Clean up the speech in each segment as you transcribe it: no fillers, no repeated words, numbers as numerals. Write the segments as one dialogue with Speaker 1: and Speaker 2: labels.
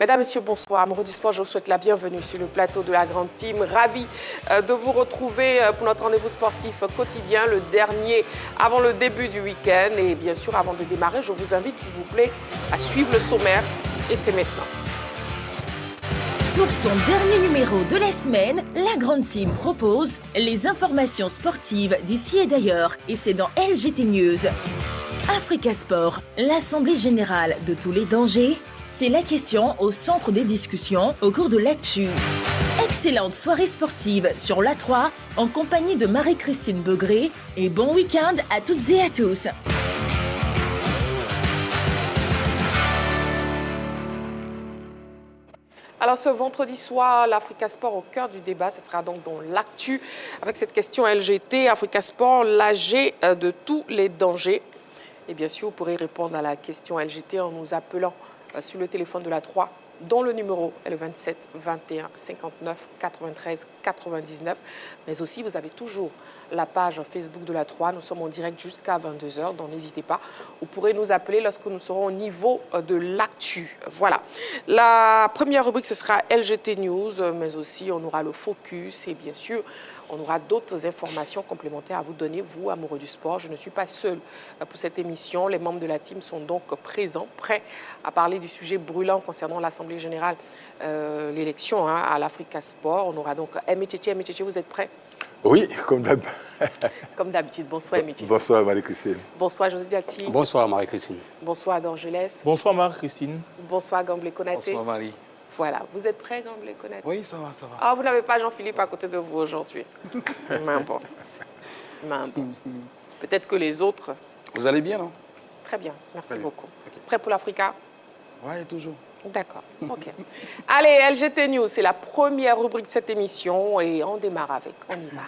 Speaker 1: Mesdames, Messieurs, bonsoir. Amoureux du sport, je vous souhaite la bienvenue sur le plateau de la Grande Team. Ravi de vous retrouver pour notre rendez-vous sportif quotidien, le dernier avant le début du week-end. Et bien sûr, avant de démarrer, je vous invite, s'il vous plaît, à suivre le sommaire. Et c'est maintenant.
Speaker 2: Pour son dernier numéro de la semaine, la Grande Team propose les informations sportives d'ici et d'ailleurs. Et c'est dans LGT News. Africa Sport, l'assemblée générale de tous les dangers. C'est la question au centre des discussions au cours de l'actu. Excellente soirée sportive sur l'A3 en compagnie de Marie-Christine Begré et bon week-end à toutes et à tous.
Speaker 1: Alors ce vendredi soir, l'Africa Sport au cœur du débat, ce sera donc dans l'actu avec cette question LGT, Africa Sport, l'AG de tous les dangers. Et bien sûr, vous pourrez répondre à la question LGT en nous appelant sur le téléphone de la 3, dont le numéro est le 27 21 59 93 99. Mais aussi, vous avez toujours la page Facebook de la 3. Nous sommes en direct jusqu'à 22h, donc n'hésitez pas. Vous pourrez nous appeler lorsque nous serons au niveau de l'actu. Voilà. La première rubrique, ce sera LGT News, mais aussi on aura le focus et bien sûr, on aura d'autres informations complémentaires à vous donner, vous, amoureux du sport. Je ne suis pas seule pour cette émission. Les membres de la team sont donc présents, prêts à parler du sujet brûlant concernant l'Assemblée générale, l'élection à l'Africa Sport. On aura donc Emicheche. Emicheche, vous êtes prêts?
Speaker 3: Oui, comme d'hab.
Speaker 1: Comme d'habitude. Bonsoir, Emicheche.
Speaker 3: Bonsoir, Marie-Christine.
Speaker 1: Bonsoir, José Diati.
Speaker 4: Bonsoir, Marie-Christine.
Speaker 1: Bonsoir, Dorgelès.
Speaker 5: Bonsoir, Marie-Christine.
Speaker 1: Bonsoir, Gamblé Konaté.
Speaker 6: Bonsoir, Marie.
Speaker 1: Voilà. Vous êtes prêts, Gamblé Konaté?
Speaker 6: Oui, ça va, ça va.
Speaker 1: Ah, vous n'avez pas Jean-Philippe à côté de vous aujourd'hui. Bon. Peut-être que les autres...
Speaker 6: Vous allez bien, non?
Speaker 1: Très bien, merci
Speaker 6: Très bien.
Speaker 1: beaucoup.
Speaker 6: Okay.
Speaker 1: Prêt pour l'Africa?
Speaker 6: Oui, toujours.
Speaker 1: D'accord, ok. Allez, LGT News, c'est la première rubrique de cette émission et on démarre avec. On y va.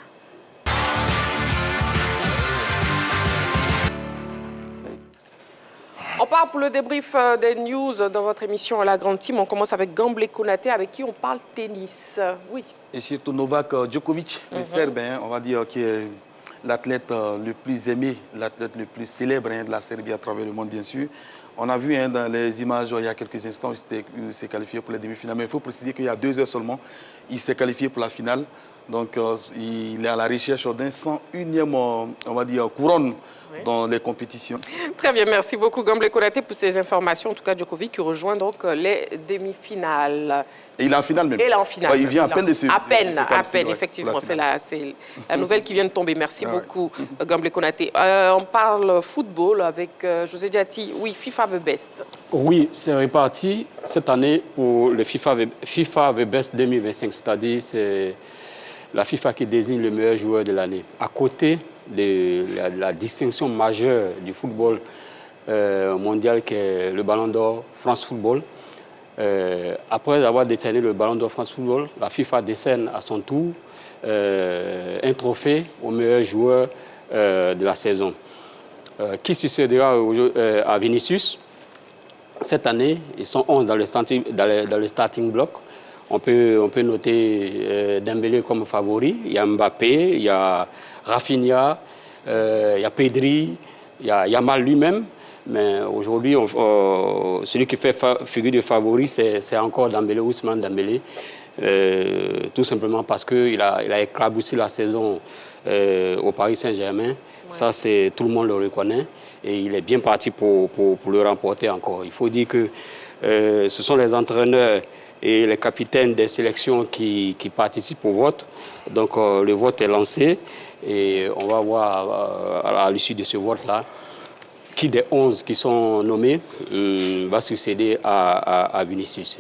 Speaker 1: On part pour le débrief des news dans votre émission La Grande Team. On commence avec Gamblé Konaté, avec qui on parle tennis. Oui.
Speaker 6: Et surtout Novak Djokovic, le Serbe, on va dire, qui est l'athlète le plus aimé, l'athlète le plus célèbre de la Serbie à travers le monde, bien sûr. On a vu dans les images il y a quelques instants, il s'est qualifié pour les demi-finales. Mais il faut préciser qu'il y a 2 heures seulement, il s'est qualifié pour la finale. Donc, il est à la recherche d'un 101e, on va dire, couronne dans les compétitions.
Speaker 1: Très bien, merci beaucoup Gamblé Konaté pour ces informations. En tout cas, Djokovic qui rejoint donc les demi-finales.
Speaker 6: Et il est en finale même.
Speaker 1: Et il est en finale.
Speaker 6: Ouais, il vient à peine de se
Speaker 1: À peine,
Speaker 6: qualifier,
Speaker 1: effectivement. C'est la nouvelle qui vient de tomber. Merci beaucoup, Gamblé Konaté. On parle football avec José Diati. Oui, FIFA The Best.
Speaker 4: Oui, c'est reparti cette année pour le FIFA The Best 2025, c'est-à-dire c'est la FIFA qui désigne le meilleur joueur de l'année. À côté de la distinction majeure du football mondial qui est le Ballon d'Or France Football, après avoir décerné le Ballon d'Or France Football, la FIFA décerne à son tour un trophée au meilleur joueur de la saison. Qui succédera à Vinicius? Cette année, ils sont 11 dans le starting block. On peut noter Dembélé comme favori. Il y a Mbappé, il y a Rafinha, il y a Pedri, il y a Yamal lui-même. Mais aujourd'hui, celui qui fait figure de favori, c'est encore Dembélé, Ousmane Dembélé. Tout simplement parce qu'il a éclaboussé la saison au Paris Saint-Germain. Ouais. Ça, tout le monde le reconnaît. Et il est bien parti pour le remporter encore. Il faut dire que ce sont les entraîneurs et les capitaines des sélections qui participent au vote. Donc le vote est lancé et on va voir à l'issue de ce vote-là qui des 11 qui sont nommés va succéder à Vinicius.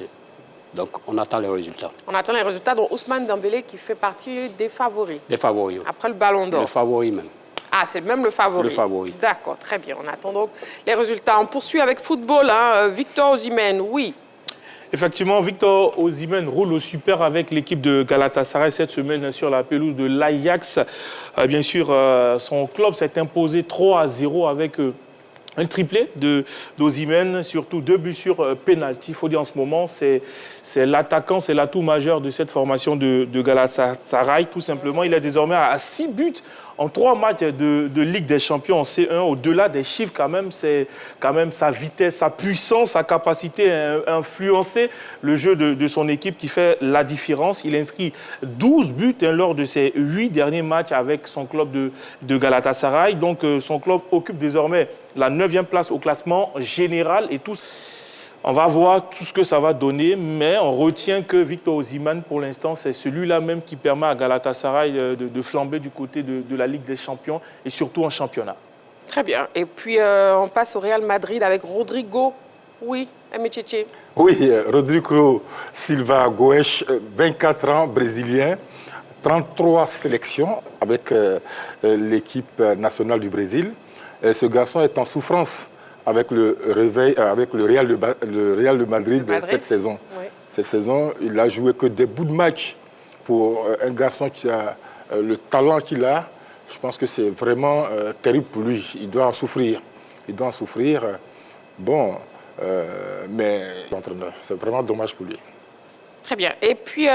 Speaker 4: Donc on attend les résultats.
Speaker 1: On attend les résultats. Donc Ousmane Dembélé qui fait partie des favoris.
Speaker 4: Des favoris.
Speaker 1: Après le Ballon d'Or.
Speaker 4: Le favori même.
Speaker 1: Ah, c'est même le favori.
Speaker 4: Le favori.
Speaker 1: D'accord, très bien. On attend donc les résultats. On poursuit avec football. Victor Osimhen, oui.
Speaker 5: Effectivement, Victor Osimhen roule au super avec l'équipe de Galatasaray cette semaine sur la pelouse de l'Ajax. Bien sûr, son club s'est imposé 3-0 avec un triplé d'Osimhen, surtout 2 buts sur pénalty. Il faut dire en ce moment, c'est l'attaquant, c'est l'atout majeur de cette formation de Galatasaray. Tout simplement, il est désormais à 6 buts En 3 matchs de Ligue des Champions en C1, au-delà des chiffres, quand même, c'est quand même sa vitesse, sa puissance, sa capacité à influencer le jeu de son équipe qui fait la différence. Il inscrit 12 buts lors de ses 8 derniers matchs avec son club de Galatasaray. Donc son club occupe désormais la 9e place au classement général et tout. On va voir tout ce que ça va donner, mais on retient que Victor Osimhen, pour l'instant, c'est celui-là même qui permet à Galatasaray de flamber du côté de la Ligue des Champions et surtout en championnat.
Speaker 1: Très bien. Et puis, on passe au Real Madrid avec Rodrigo. Oui, Emecheche.
Speaker 3: Oui, Rodrigo Silva Goes, 24 ans, brésilien, 33 sélections avec l'équipe nationale du Brésil. Et ce garçon est en souffrance avec le Real de Madrid cette saison.
Speaker 1: Oui.
Speaker 3: Cette saison, il n'a joué que des bouts de match pour un garçon qui a le talent qu'il a. Je pense que c'est vraiment terrible pour lui. Il doit en souffrir. Il doit en souffrir. Bon, mais l'entraîneur, c'est vraiment dommage pour lui.
Speaker 1: Très bien. Et puis,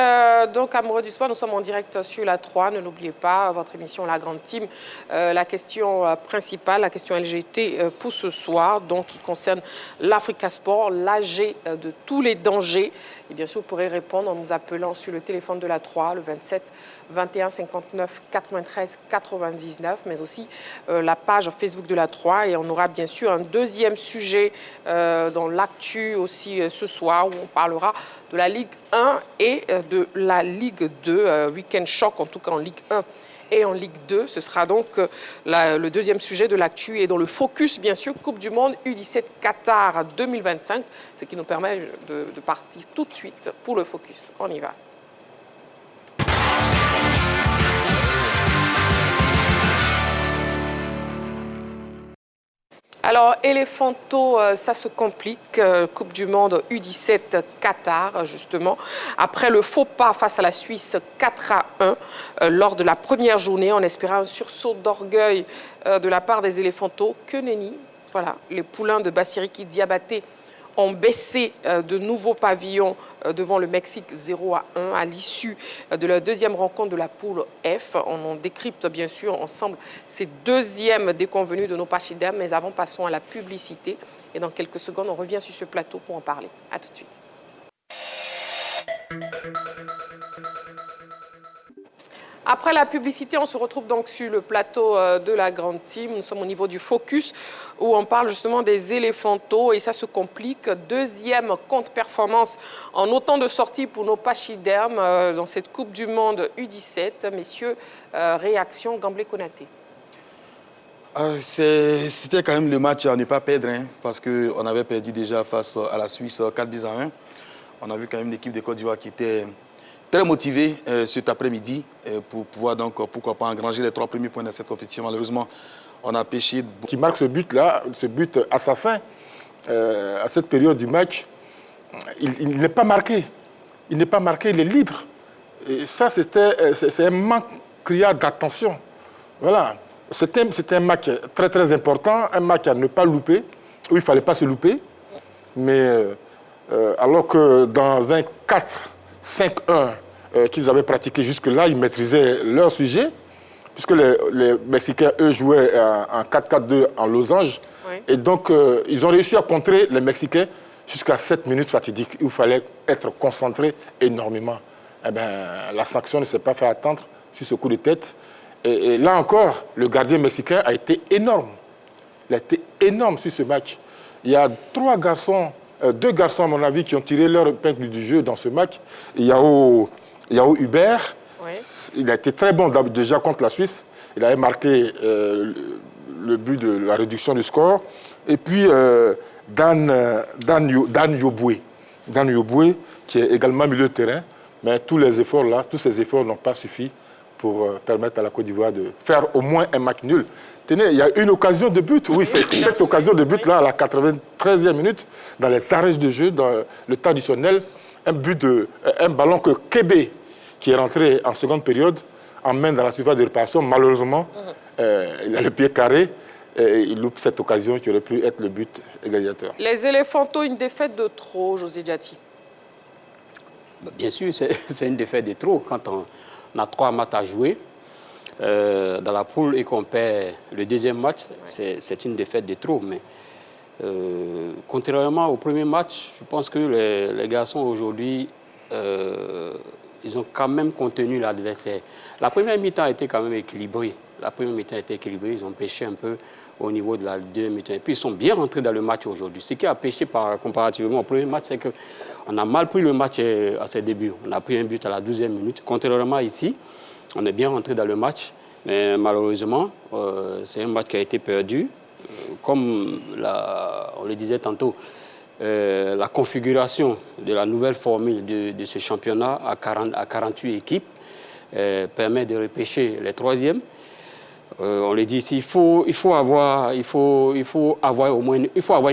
Speaker 1: donc, amoureux du sport, nous sommes en direct sur la 3. Ne l'oubliez pas, votre émission La Grande Team. La question principale, la question LGT pour ce soir, donc, qui concerne l'Africa Sport, l'AG de tous les dangers. Et bien sûr, vous pourrez répondre en nous appelant sur le téléphone de la 3, le 27 21 59 93 99, mais aussi la page Facebook de la 3. Et on aura bien sûr un deuxième sujet dans l'actu aussi ce soir, où on parlera de la Ligue 1 et de la Ligue 2, Week-end Choc, en tout cas en Ligue 1 et en Ligue 2. Ce sera donc le deuxième sujet de l'actu et dans le focus, bien sûr, Coupe du Monde U17 Qatar 2025, ce qui nous permet de partir tout de suite pour le focus. On y va. Alors, Elefantto, ça se complique. Coupe du Monde U17 Qatar, justement. Après le faux pas face à la Suisse 4-1 lors de la première journée, en espérant un sursaut d'orgueil de la part des Elefantto, que nenni. Voilà, les poulains de Bassiriki Diabaté ont baissé de nouveaux pavillons devant le Mexique 0-1 à l'issue de la deuxième rencontre de la poule F. On en décrypte bien sûr ensemble ces deuxièmes déconvenus de nos pachidams, mais avant passons à la publicité et dans quelques secondes on revient sur ce plateau pour en parler. A tout de suite. Après la publicité, on se retrouve donc sur le plateau de la Grande Team. Nous sommes au niveau du focus où on parle justement des Elefantto et ça se complique. Deuxième contre-performance en autant de sorties pour nos pachydermes dans cette Coupe du Monde U17. Messieurs, réaction Gamblé-Konaté.
Speaker 6: C'était quand même le match à ne pas perdre, hein, parce qu'on avait perdu déjà face à la Suisse 4-1. On a vu quand même l'équipe de Côte d'Ivoire qui était très motivé cet après-midi pour pouvoir donc, pourquoi pas, engranger les 3 premiers points de cette compétition. Malheureusement, on a pêché.
Speaker 3: Qui marque ce but-là, ce but assassin, à cette période du match, il n'est pas marqué. Il n'est pas marqué, il est libre. Et ça, c'est un manque criard d'attention. Voilà. C'était un match très, très important, un match à ne pas louper, où il ne fallait pas se louper. Mais alors que dans un 4-5-1 qu'ils avaient pratiqué jusque-là, ils maîtrisaient leur sujet, puisque les Mexicains, eux, jouaient en 4-4-2 en losange. Oui. Et donc, ils ont réussi à contrer les Mexicains jusqu'à 7 minutes fatidiques, où il fallait être concentré énormément. Eh bien, la sanction ne s'est pas fait attendre sur ce coup de tête. Et là encore, le gardien mexicain a été énorme. Il a été énorme sur ce match. Il y a 2 garçons, à mon avis, qui ont tiré leur épingle du jeu dans ce match. Il y a Hubert. Oui. Il a été très bon déjà contre la Suisse. Il avait marqué le but de la réduction du score. Et puis Dan Yoboué. Dan Yoboué, qui est également milieu de terrain. Mais tous ces efforts n'ont pas suffi pour permettre à la Côte d'Ivoire de faire au moins un match nul. Tenez, il y a une occasion de but. Oui, c'est cette occasion de but-là, à la 93e minute, dans les arrêts de jeu, dans le temps additionnel, un ballon que Kébé, qui est rentré en seconde période, emmène dans la surface de réparation. Malheureusement, il a le pied carré et il loupe cette occasion qui aurait pu être le but égalisateur.
Speaker 1: Les Elefantto, une défaite de trop, José Diati.
Speaker 4: Bien sûr, c'est une défaite de trop. Quand on a 3 matchs à jouer, dans la poule et qu'on perd le deuxième match, c'est une défaite de trop. Mais contrairement au premier match, je pense que les garçons aujourd'hui, ils ont quand même contenu l'adversaire. La première mi-temps a été quand même équilibrée. Ils ont pêché un peu au niveau de la deuxième mi-temps. Et puis ils sont bien rentrés dans le match aujourd'hui. Ce qui a pêché comparativement au premier match, c'est qu'on a mal pris le match à ses débuts. On a pris un but à la 12e minute. Contrairement à ici, on est bien rentré dans le match. Mais malheureusement, c'est un match qui a été perdu. Comme on le disait tantôt, la configuration de la nouvelle formule de ce championnat à 48 équipes permet de repêcher les troisièmes. On le dit ici, il faut avoir une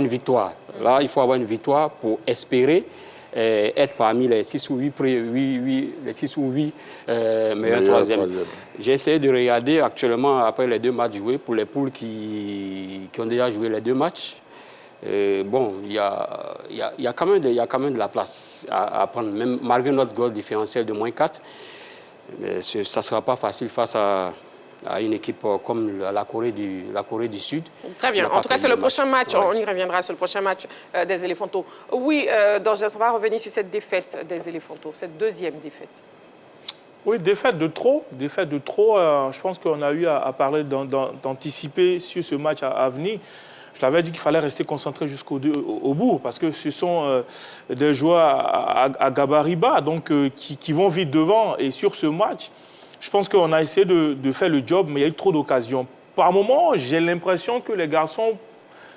Speaker 4: victoire. Là, il faut avoir une victoire pour espérer être parmi les 6 ou 8 meilleurs troisièmes. J'ai essayé de regarder actuellement, après les 2 matchs joués, pour les poules qui ont déjà joué les 2 matchs. Bon, il y a quand même de la place à prendre, même malgré notre goal différentiel de -4. Mais ça ne sera pas facile face à une équipe comme la Corée du Sud.
Speaker 1: Très bien. En tout cas, c'est le prochain match. Ouais. On y reviendra sur le prochain match des Éléphantaux. Oui, Dorjes, on va revenir sur cette défaite des Éléphantaux, cette deuxième défaite.
Speaker 5: Oui, défaite de trop. Je pense qu'on a eu à parler d'anticiper sur ce match à venir. Je l'avais dit qu'il fallait rester concentré jusqu'au bout parce que ce sont des joueurs à gabarit bas, donc qui vont vite devant. Et sur ce match, je pense qu'on a essayé de faire le job, mais il y a eu trop d'occasions. Par moments, j'ai l'impression que les garçons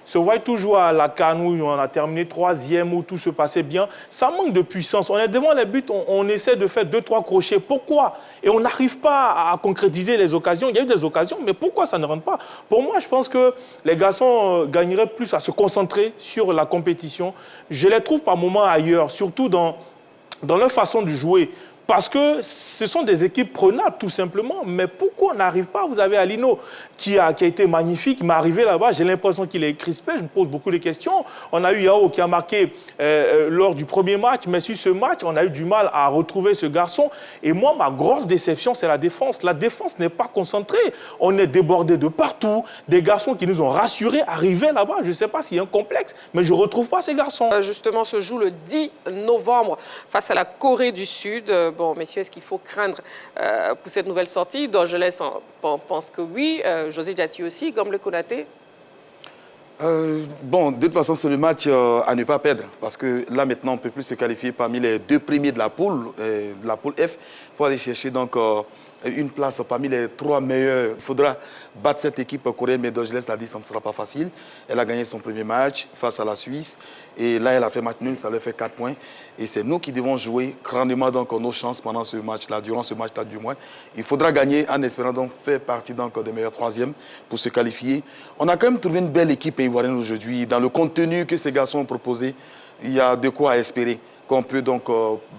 Speaker 5: se voient toujours à la CAN où on a terminé 3e, où tout se passait bien. Ça manque de puissance. On est devant les buts, on essaie de faire 2-3 crochets. Pourquoi? Et on n'arrive pas à concrétiser les occasions. Il y a eu des occasions, mais pourquoi ça ne rentre pas? Pour moi, je pense que les garçons gagneraient plus à se concentrer sur la compétition. Je les trouve par moments ailleurs, surtout dans leur façon de jouer. Parce que ce sont des équipes prenables, tout simplement. Mais pourquoi on n'arrive pas? Vous avez Alino qui a été magnifique, il m'est arrivé là-bas, j'ai l'impression qu'il est crispé, je me pose beaucoup de questions. On a eu Yao qui a marqué lors du premier match, mais sur ce match, on a eu du mal à retrouver ce garçon. Et moi, ma grosse déception, c'est la défense. La défense n'est pas concentrée. On est débordé de partout. Des garçons qui nous ont rassurés, arrivés là-bas. Je ne sais pas s'il y a un complexe, mais je ne retrouve pas ces garçons.
Speaker 1: Justement, se joue le 10 novembre face à la Corée du Sud. Bon, messieurs, est-ce qu'il faut craindre pour cette nouvelle sortie? Dorjes pense que oui. José Diati aussi, Gamble Konaté.
Speaker 6: Bon, de toute façon, c'est le match à ne pas perdre. Parce que là, maintenant, on ne peut plus se qualifier parmi les 2 premiers de la poule F. Il faut aller chercher donc une place parmi les 3 meilleurs. Il faudra battre cette équipe coréenne, mais Dorjes l'a dit, ça ne sera pas facile. Elle a gagné son premier match face à la Suisse. Et là, elle a fait match nul, ça lui fait 4 points. Et c'est nous qui devons jouer grandement donc nos chances pendant ce match-là, durant ce match-là du moins. Il faudra gagner en espérant donc faire partie donc des meilleurs 3e pour se qualifier. On a quand même trouvé une belle équipe ivoirienne aujourd'hui. Dans le contenu que ces garçons ont proposé, il y a de quoi espérer qu'on peut donc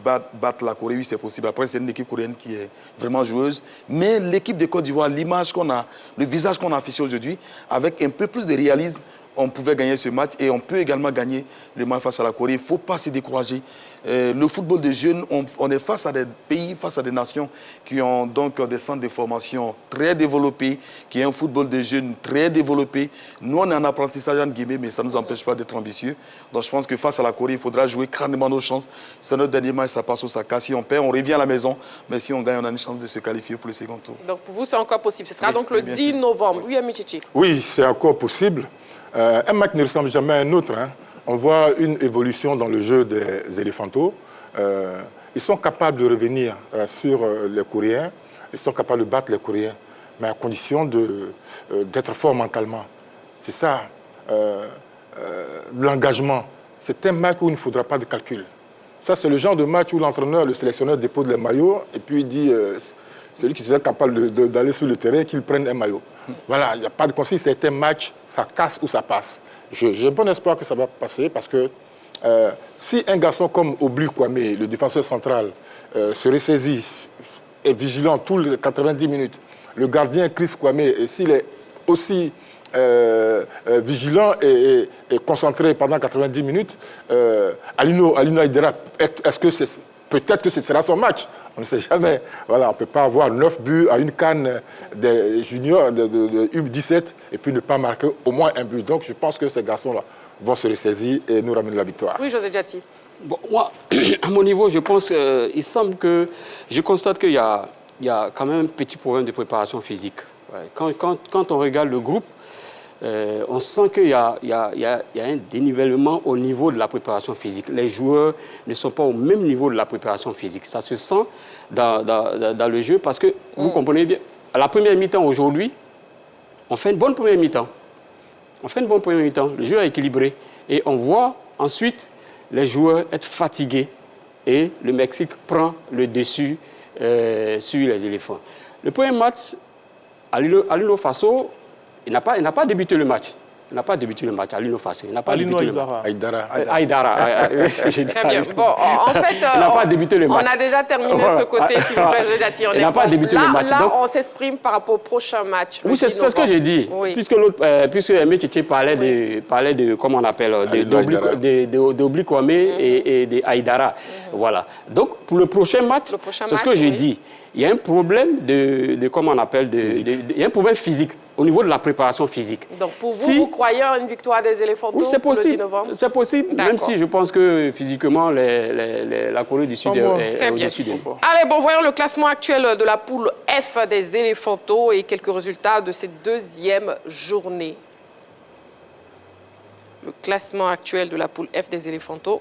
Speaker 6: battre la Corée. Oui, c'est possible. Après, c'est une équipe coréenne qui est vraiment joueuse. Mais l'équipe de Côte d'Ivoire, l'image qu'on a, le visage qu'on a affiché aujourd'hui, avec un peu plus de réalisme, on pouvait gagner ce match et on peut également gagner le match face à la Corée. Il ne faut pas se décourager. Le football des jeunes, on est face à des pays, face à des nations qui ont donc des centres de formation très développés, qui ont un football des jeunes très développé. Nous, on est en apprentissage, entre guillemets, mais ça ne nous empêche pas d'être ambitieux. Donc je pense que face à la Corée, il faudra jouer crânement nos chances. C'est notre dernier match, ça passe ou ça casse. Si on perd, on revient à la maison. Mais si on gagne, on a une chance de se qualifier pour le second tour.
Speaker 1: Donc pour vous, c'est encore possible. Ce sera donc le 10 novembre. Oui, Amichichi.
Speaker 3: Oui, c'est encore possible. Un match ne ressemble jamais à un autre. Hein. On voit une évolution dans le jeu des Éléphantaux. Ils sont capables de revenir sur les Coréens. Ils sont capables de battre les Coréens, mais à condition d'être forts mentalement. C'est ça, l'engagement. C'est un match où il ne faudra pas de calcul. Ça, c'est le genre de match où l'entraîneur, le sélectionneur dépose les maillots et puis il dit celui qui serait capable d'aller sur le terrain, qu'il prenne un maillot. Voilà, il n'y a pas de consigne, c'est un match, ça casse ou ça passe. J'ai bon espoir que ça va passer parce que si un garçon comme Oblu Kwame, le défenseur central, se ressaisit, est vigilant tous les 90 minutes, le gardien Chris Kwame, s'il est aussi vigilant et concentré pendant 90 minutes, Alino Aidera, est-ce que c'est peut-être que ce sera son match. On ne sait jamais. Voilà, on ne peut pas avoir 9 buts à une CAN des juniors de U17 et puis ne pas marquer au moins un but. Donc je pense que ces garçons-là vont se ressaisir et nous ramener la victoire.
Speaker 1: Oui, José Diati.
Speaker 4: Bon, moi, à mon niveau, je pense, il semble que je constate qu'il y a quand même un petit problème de préparation physique. Ouais. Quand on regarde le groupe, on sent qu'il y a un dénivellement au niveau de la préparation physique. Les joueurs ne sont pas au même niveau de la préparation physique. Ça se sent dans le jeu parce que, vous comprenez bien, à la première mi-temps aujourd'hui, on fait une bonne première mi-temps. Le jeu est équilibré. Et on voit ensuite les joueurs être fatigués et le Mexique prend le dessus sur les éléphants. Le premier match, à l'Urburkina Faso, il n'a pas débuté le match. Il n'a pas débuté le match à l'Urburkina Faso. Il n'a pas débuté le match. Aïdara.
Speaker 1: Très bien. Bon, en fait,
Speaker 4: il n'a pas débuté le match.
Speaker 1: On a déjà terminé ce côté, si vous plaît, José.
Speaker 4: Il n'a pas débuté le match.
Speaker 1: Là,
Speaker 4: donc,
Speaker 1: on s'exprime par rapport au prochain match.
Speaker 4: Oui, c'est ce que j'ai dit.
Speaker 1: Oui.
Speaker 4: Puisque Aimé Tchétché parlait de, comment on appelle, d'Oblique Kwame et d'Aïdara. Voilà. Donc, pour le prochain match, c'est ce que j'ai dit. Il y a un problème comment on appelle, il y a un problème physique au niveau de la préparation physique.
Speaker 1: Donc, pour vous, vous croyez à une victoire des éléphantaux pour le 10 novembre?
Speaker 4: C'est possible, même si je pense que physiquement, la Corée du Sud est au-dessus de nous.
Speaker 1: Allez, bon, voyons le classement actuel de la poule F des éléphantaux et quelques résultats de cette deuxième journée. Le classement actuel de la poule F des éléphantaux.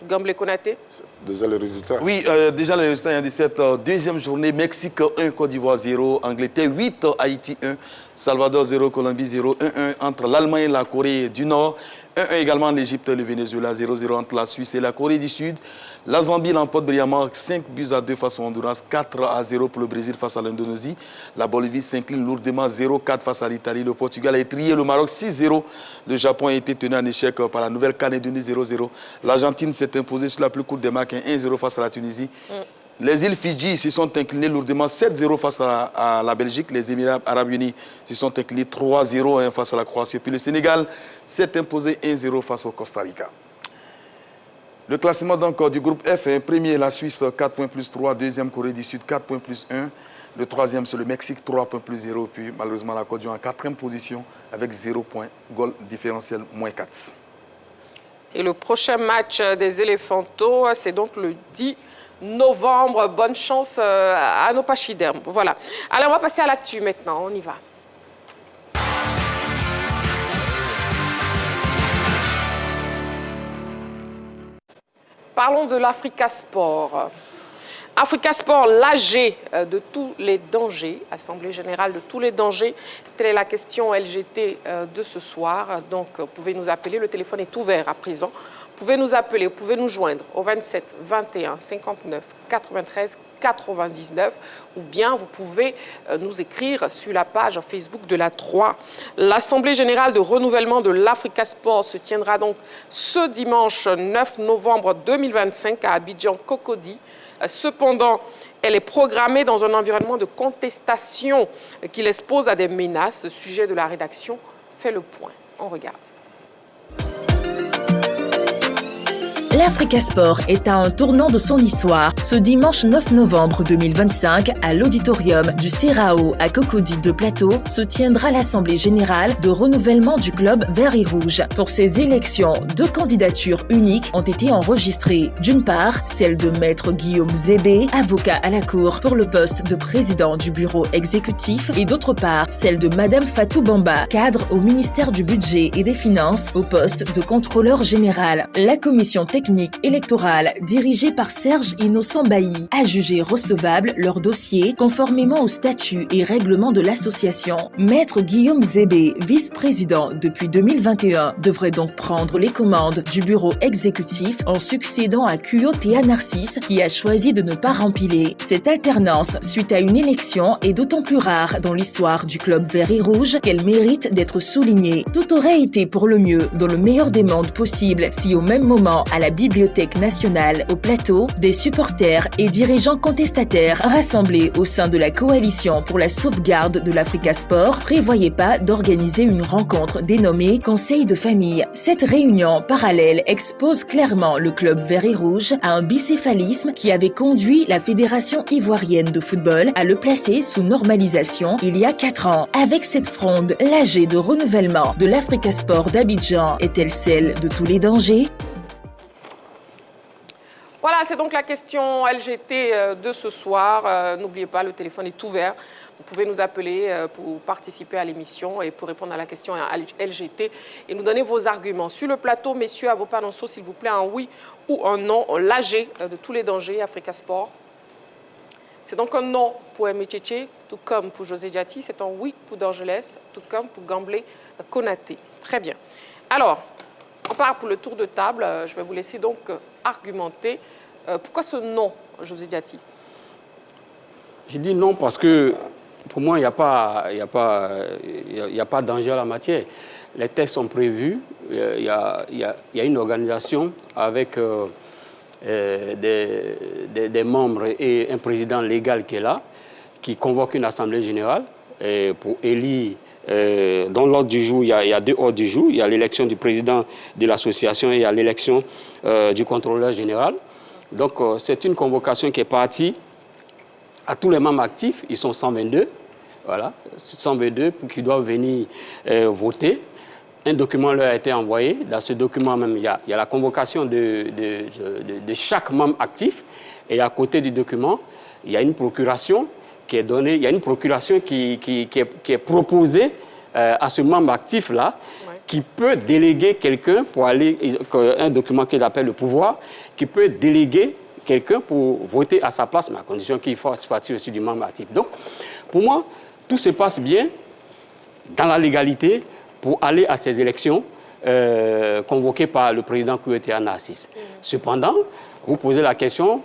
Speaker 1: Gamble Konaté.
Speaker 3: Déjà les résultats.
Speaker 6: Oui, déjà les résultats, il y a 17. Deuxième journée, Mexique 1, Côte d'Ivoire 0, Angleterre 8, Haïti 1, Salvador 0, Colombie 0, 1-1 entre l'Allemagne et la Corée du Nord, 1-1 également l'Égypte et le Venezuela, 0-0 entre la Suisse et la Corée du Sud. La Zambie l'emporte brillamment 5-2 face au Honduras, 4-0 pour le Brésil face à l'Indonésie. La Bolivie s'incline lourdement 0-4 face à l'Italie. Le Portugal a étrié le Maroc 6-0. Le Japon a été tenu en échec par la Nouvelle-Calédonie 0-0. L'Argentine s'est imposée sur la plus courte des marques 1-0 face à la Tunisie. Les îles Fidji se sont inclinées lourdement 7-0 face à la Belgique. Les Émirats arabes unis se sont inclinés 3-0 face à la Croatie. Puis le Sénégal s'est imposé 1-0 face au Costa Rica. Le classement donc du groupe F est premier, la Suisse 4 points plus 3, deuxième Corée du Sud 4 points plus 1, le troisième c'est le Mexique 3 points plus 0, puis malheureusement la Côte d'Ivoire en quatrième position avec 0 points, goal différentiel moins 4.
Speaker 1: Et le prochain match des éléphantaux, c'est donc le 10 novembre. Bonne chance à nos pachydermes. Voilà. Allez, on va passer à l'actu maintenant. On y va. Parlons de l'Africa Sport. Africa Sport, l'AG de tous les dangers, Assemblée générale de tous les dangers. Telle est la question LGT de ce soir. Donc, vous pouvez nous appeler. Le téléphone est ouvert à présent. Vous pouvez nous appeler, vous pouvez nous joindre au 27 21 59 93 99 ou bien vous pouvez nous écrire sur la page Facebook de la 3. L'Assemblée générale de renouvellement de l'Africa Sport se tiendra donc ce dimanche 9 novembre 2025 à Abidjan-Cocody. Cependant, elle est programmée dans un environnement de contestation qui l'expose à des menaces. Ce sujet de la rédaction fait le point. On regarde.
Speaker 2: L'Africa Sport est à un tournant de son histoire. Ce dimanche 9 novembre 2025, à l'auditorium du CERAO à Cocody de Plateau, se tiendra l'Assemblée générale de renouvellement du club vert et rouge. Pour ces élections, 2 candidatures uniques ont été enregistrées. D'une part, celle de Maître Guillaume Zébé, avocat à la Cour pour le poste de président du bureau exécutif, et d'autre part, celle de Madame Fatou Bamba, cadre au ministère du Budget et des Finances, au poste de contrôleur général. La commission technique électorale dirigée par Serge Innocent Bailly a jugé recevable leur dossier conformément aux statuts et règlements de l'association. Maître Guillaume Zébé, vice-président depuis 2021, devrait donc prendre les commandes du bureau exécutif en succédant à Kuyo Théa Narcisse qui a choisi de ne pas rempiler. Cette alternance suite à une élection est d'autant plus rare dans l'histoire du club vert et rouge qu'elle mérite d'être soulignée. Tout aurait été pour le mieux dans le meilleur des mondes possible si au même moment à la Bibliothèque nationale au plateau, des supporters et dirigeants contestataires rassemblés au sein de la coalition pour la sauvegarde de l'Africa Sport prévoyaient pas d'organiser une rencontre dénommée Conseil de famille. Cette réunion parallèle expose clairement le club vert et rouge à un bicéphalisme qui avait conduit la Fédération ivoirienne de football à le placer sous normalisation il y a 4 ans. Avec cette fronde, l'AG de renouvellement de l'Africa Sport d'Abidjan est-elle celle de tous les dangers?
Speaker 1: Voilà, c'est donc la question LGT de ce soir. N'oubliez pas, le téléphone est ouvert. Vous pouvez nous appeler pour participer à l'émission et pour répondre à la question LGT et nous donner vos arguments. Sur le plateau, messieurs, à vos panonceaux, s'il vous plaît, un oui ou un non. L'AG de tous les dangers, Africa Sport. C'est donc un non pour Métchéché, tout comme pour José Diati. C'est un oui pour Dorgelès, tout comme pour Gamblé Konaté. Très bien. Alors, on part pour le tour de table. Je vais vous laisser donc argumenter. Pourquoi ce non, José Diati?
Speaker 4: Je dis non parce que pour moi, il n'y a pas de danger à la matière. Les tests sont prévus. Il y a une organisation avec des membres et un président légal qui est là, qui convoque une assemblée générale pour élire. Dans l'ordre du jour, il y a 2 ordres du jour. Il y a l'élection du président de l'association et il y a l'élection du contrôleur général. Donc, c'est une convocation qui est partie à tous les membres actifs. Ils sont 122. Voilà, 122 qui doivent venir voter. Un document leur a été envoyé. Dans ce document même, il y a la convocation de chaque membre actif. Et à côté du document, il y a une procuration qui est donnée, il y a une procuration qui est proposée à ce membre actif-là, qui peut déléguer quelqu'un pour aller, un document qu'ils appellent le pouvoir, qui peut déléguer quelqu'un pour voter à sa place, mais à condition qu'il fasse partie aussi du membre actif. Donc, pour moi, tout se passe bien dans la légalité pour aller à ces élections convoquées par le président Kouyaté Narcisse. Cependant, vous posez la question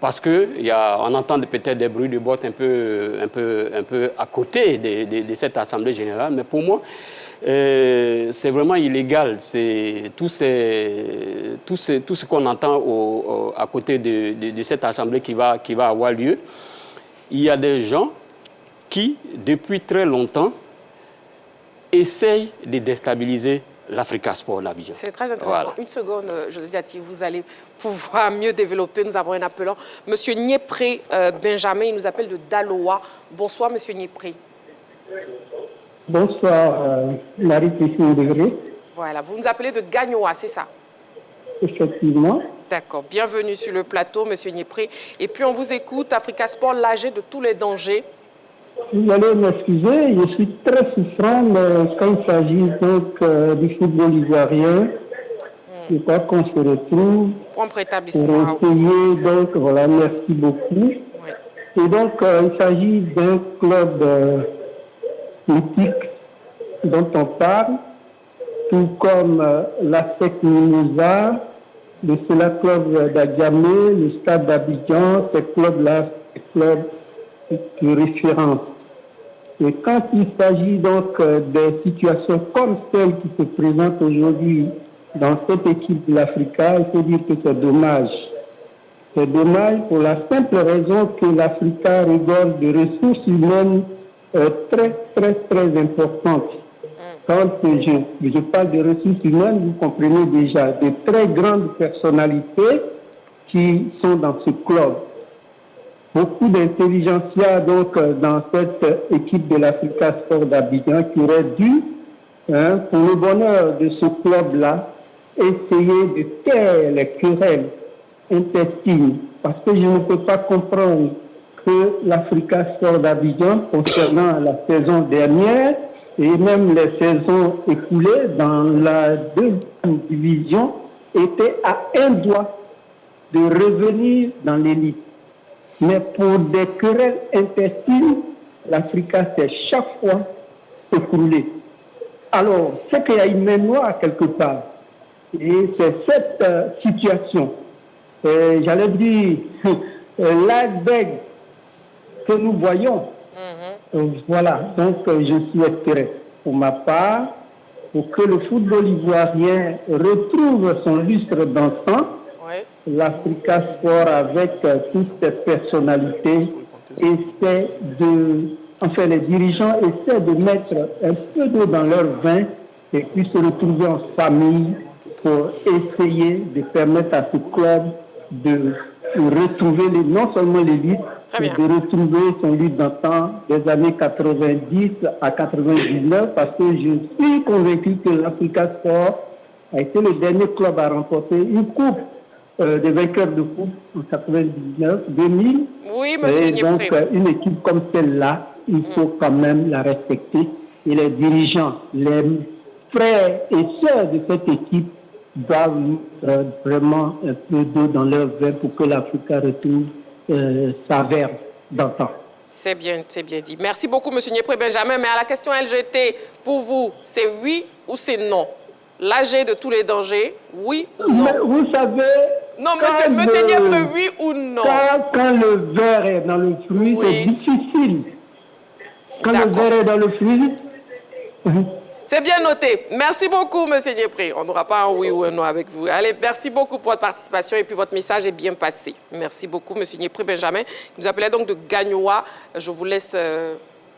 Speaker 4: parce qu'on entend peut-être des bruits de bottes un peu à côté de cette Assemblée générale, mais pour moi, c'est vraiment illégal. C'est tout ce qu'on entend à côté de cette Assemblée qui va avoir lieu. Il y a des gens qui, depuis très longtemps, essayent de déstabiliser l'Africa Sport d'Abidjan.
Speaker 1: C'est très intéressant.
Speaker 4: Voilà.
Speaker 1: Une seconde, José Diati, vous allez pouvoir mieux développer. Nous avons un appelant. Monsieur Niépré Benjamin, il nous appelle de Daloa. Bonsoir, Monsieur Niépré.
Speaker 7: Bonsoir, Marie-Christine Degré.
Speaker 1: Voilà, vous nous appelez de Gagnoa, c'est ça?
Speaker 7: Effectivement.
Speaker 1: D'accord. Bienvenue sur le plateau, Monsieur Niépré. Et puis, on vous écoute. Africa Sport, l'AG de tous les dangers.
Speaker 7: Vous allez m'excuser, je suis très souffrant quand il s'agit donc du football ivoirien. Je crois qu'on se retrouve
Speaker 1: Prompt
Speaker 7: pour
Speaker 1: rétablissement.
Speaker 7: essayer, donc voilà, merci beaucoup.
Speaker 1: Oui.
Speaker 7: Et donc, il s'agit d'un club mythique dont on parle, tout comme la SEC Mimosa, le Sela Club d'Agamé, le Stade d'Abidjan, ces clubs-là, ces clubs de référence. Et quand il s'agit donc des situations comme celle qui se présente aujourd'hui dans cette équipe de l'Africa, il faut dire que c'est dommage. C'est dommage pour la simple raison que l'Africa regorge de ressources humaines très, très, très importantes. Quand je parle de ressources humaines, vous comprenez déjà de très grandes personnalités qui sont dans ce club. Beaucoup d'intelligentsia donc dans cette équipe de l'Africa Sport d'Abidjan qui aurait dû, pour le bonheur de ce club-là, essayer de taire les querelles intestines. Parce que je ne peux pas comprendre que l'Africa Sport d'Abidjan, concernant la saison dernière et même les saisons écoulées dans la deuxième division, était à un doigt de revenir dans l'élite. Mais pour des querelles intestines, l'Africa s'est chaque fois écroulée. Alors, c'est qu'il y a une main noire quelque part. Et c'est cette situation, j'allais dire, l'iceberg que nous voyons. Voilà, donc je souhaiterais, pour ma part, pour que le football ivoirien retrouve son lustre d'antan, l'Africa Sport, avec toutes ses personnalités, les dirigeants essaient de mettre un peu d'eau dans leur vin et puis se retrouver en famille pour essayer de permettre à ce club de retrouver non seulement l'élite, mais de retrouver son lutte d'antan des années 90 à 99, parce que je suis convaincu que l'Africa Sport a été le dernier club à remporter une coupe des vainqueurs de coupe en 99, 2000.
Speaker 1: Oui, monsieur
Speaker 7: Et donc,
Speaker 1: Niépré.
Speaker 7: une équipe comme celle-là, il faut quand même la respecter. Et les dirigeants, les frères et sœurs de cette équipe doivent vraiment un peu d'eau dans leur vin pour que l'Africa retrouve sa verve d'antan.
Speaker 1: C'est bien dit. Merci beaucoup, monsieur Niépré Benjamin. Mais à la question LGT, pour vous, c'est oui ou c'est non? L'AG de tous les dangers, oui ou non?
Speaker 7: Mais vous savez...
Speaker 1: Non, monsieur Niépré, oui ou non?
Speaker 7: Quand le verre est dans le fruit,
Speaker 1: Oui.
Speaker 7: c'est difficile. Quand le
Speaker 1: D'accord.
Speaker 7: verre est dans le fruit...
Speaker 1: C'est bien noté. Merci beaucoup, monsieur Niépré. On n'aura pas un oui ou un non avec vous. Allez, merci beaucoup pour votre participation et puis votre message est bien passé. Merci beaucoup, monsieur Niépré Benjamin. Vous appelez donc de Gagnoa. Je vous laisse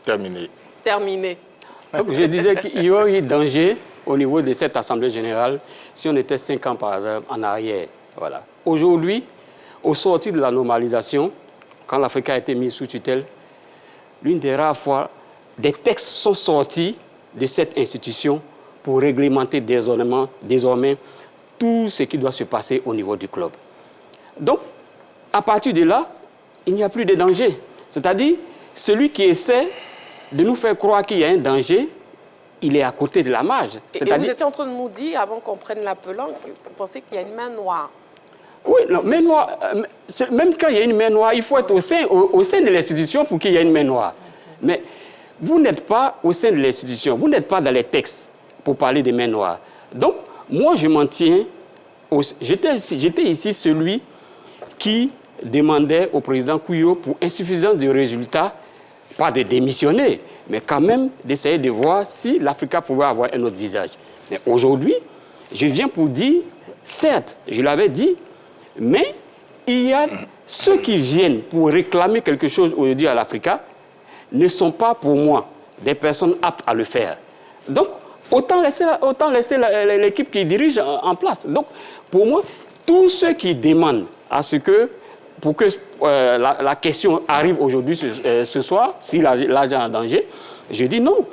Speaker 1: terminer.
Speaker 4: Donc, je disais qu'il y aurait eu danger au niveau de cette Assemblée générale si on était 5 ans par exemple en arrière. Voilà. Aujourd'hui, au sortir de la normalisation, quand l'Afrique a été mise sous tutelle, l'une des rares fois, des textes sont sortis de cette institution pour réglementer désormais tout ce qui doit se passer au niveau du club. Donc, à partir de là, il n'y a plus de danger. C'est-à-dire, celui qui essaie de nous faire croire qu'il y a un danger, il est à côté de la marge.
Speaker 1: Et vous étiez en train de nous dire, avant qu'on prenne l'appelant, que vous pensez qu'il y a une main noire.
Speaker 4: Oui, non, main noire, même quand il y a une main noire, il faut être au sein de l'institution pour qu'il y ait une main noire. Mais vous n'êtes pas au sein de l'institution, vous n'êtes pas dans les textes pour parler des mains noires. Donc, moi, je m'en tiens. J'étais ici celui qui demandait au président Kouyo, pour insuffisance de résultats, pas de démissionner, mais quand même d'essayer de voir si l'Africa pouvait avoir un autre visage. Mais aujourd'hui, je viens pour dire, certes, je l'avais dit, mais il y a ceux qui viennent pour réclamer quelque chose aujourd'hui à l'Africa ne sont pas pour moi des personnes aptes à le faire. Donc, autant laisser l'équipe qui dirige en place. Donc, pour moi, tous ceux qui demandent à ce que, pour que la question arrive aujourd'hui, ce soir, si l'agent est en danger, je dis non.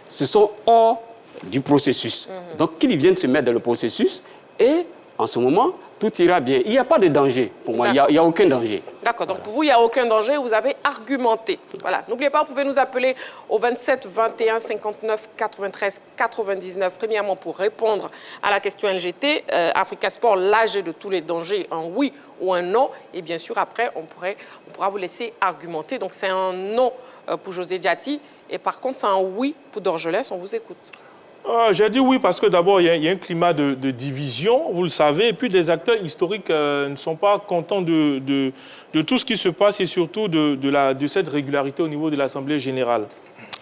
Speaker 4: Ce sont hors du processus. Donc, qu'ils viennent se mettre dans le processus et, en ce moment, tout ira bien. Il n'y a pas de danger pour moi. Il n'y a aucun danger.
Speaker 1: D'accord. Donc, pour vous, il n'y a aucun danger. Vous avez argumenté. Voilà. N'oubliez pas, vous pouvez nous appeler au 27 21 59 93 99. Premièrement, pour répondre à la question LGT, Africa Sport, l'âge de tous les dangers, un oui ou un non. Et bien sûr, après, on pourra vous laisser argumenter. Donc, c'est un non pour José Diati. Et par contre, c'est un oui pour Dorgelès. On vous écoute.
Speaker 5: J'ai dit oui parce que d'abord, il y a un climat de division, vous le savez, et puis les acteurs historiques ne sont pas contents de tout ce qui se passe et surtout de cette régularité au niveau de l'Assemblée générale.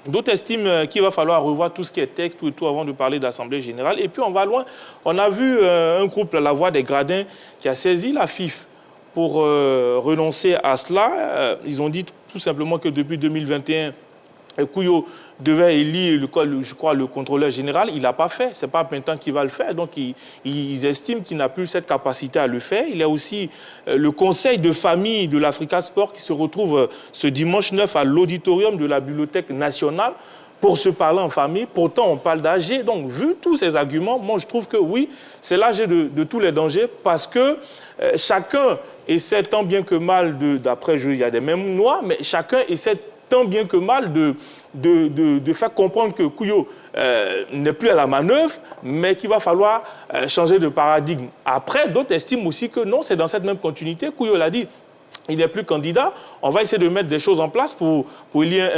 Speaker 5: D'autres estiment qu'il va falloir revoir tout ce qui est texte et tout avant de parler d'Assemblée générale. Et puis on va loin. On a vu un groupe, La Voix des Gradins, qui a saisi la FIF pour renoncer à cela. Ils ont dit tout simplement que depuis 2021, Kouyo devait élire, je crois, le contrôleur général. Il n'a pas fait. Ce n'est pas Pintan qui va le faire. Donc, ils estiment qu'il n'a plus cette capacité à le faire. Il y a aussi le conseil de famille de l'Africa Sport qui se retrouve ce dimanche 9 à l'auditorium de la Bibliothèque nationale pour se parler en famille. Pourtant, on parle d'AG. Donc, vu tous ces arguments, moi, je trouve que oui, c'est l'AG de tous les dangers parce que chacun essaie tant bien que mal d'après, il y a des mêmes noirs, mais chacun essaie tant bien que mal de faire comprendre que Kouyo n'est plus à la manœuvre, mais qu'il va falloir changer de paradigme. Après, d'autres estiment aussi que non, c'est dans cette même continuité. Kouyo l'a dit, il n'est plus candidat. On va essayer de mettre des choses en place pour élire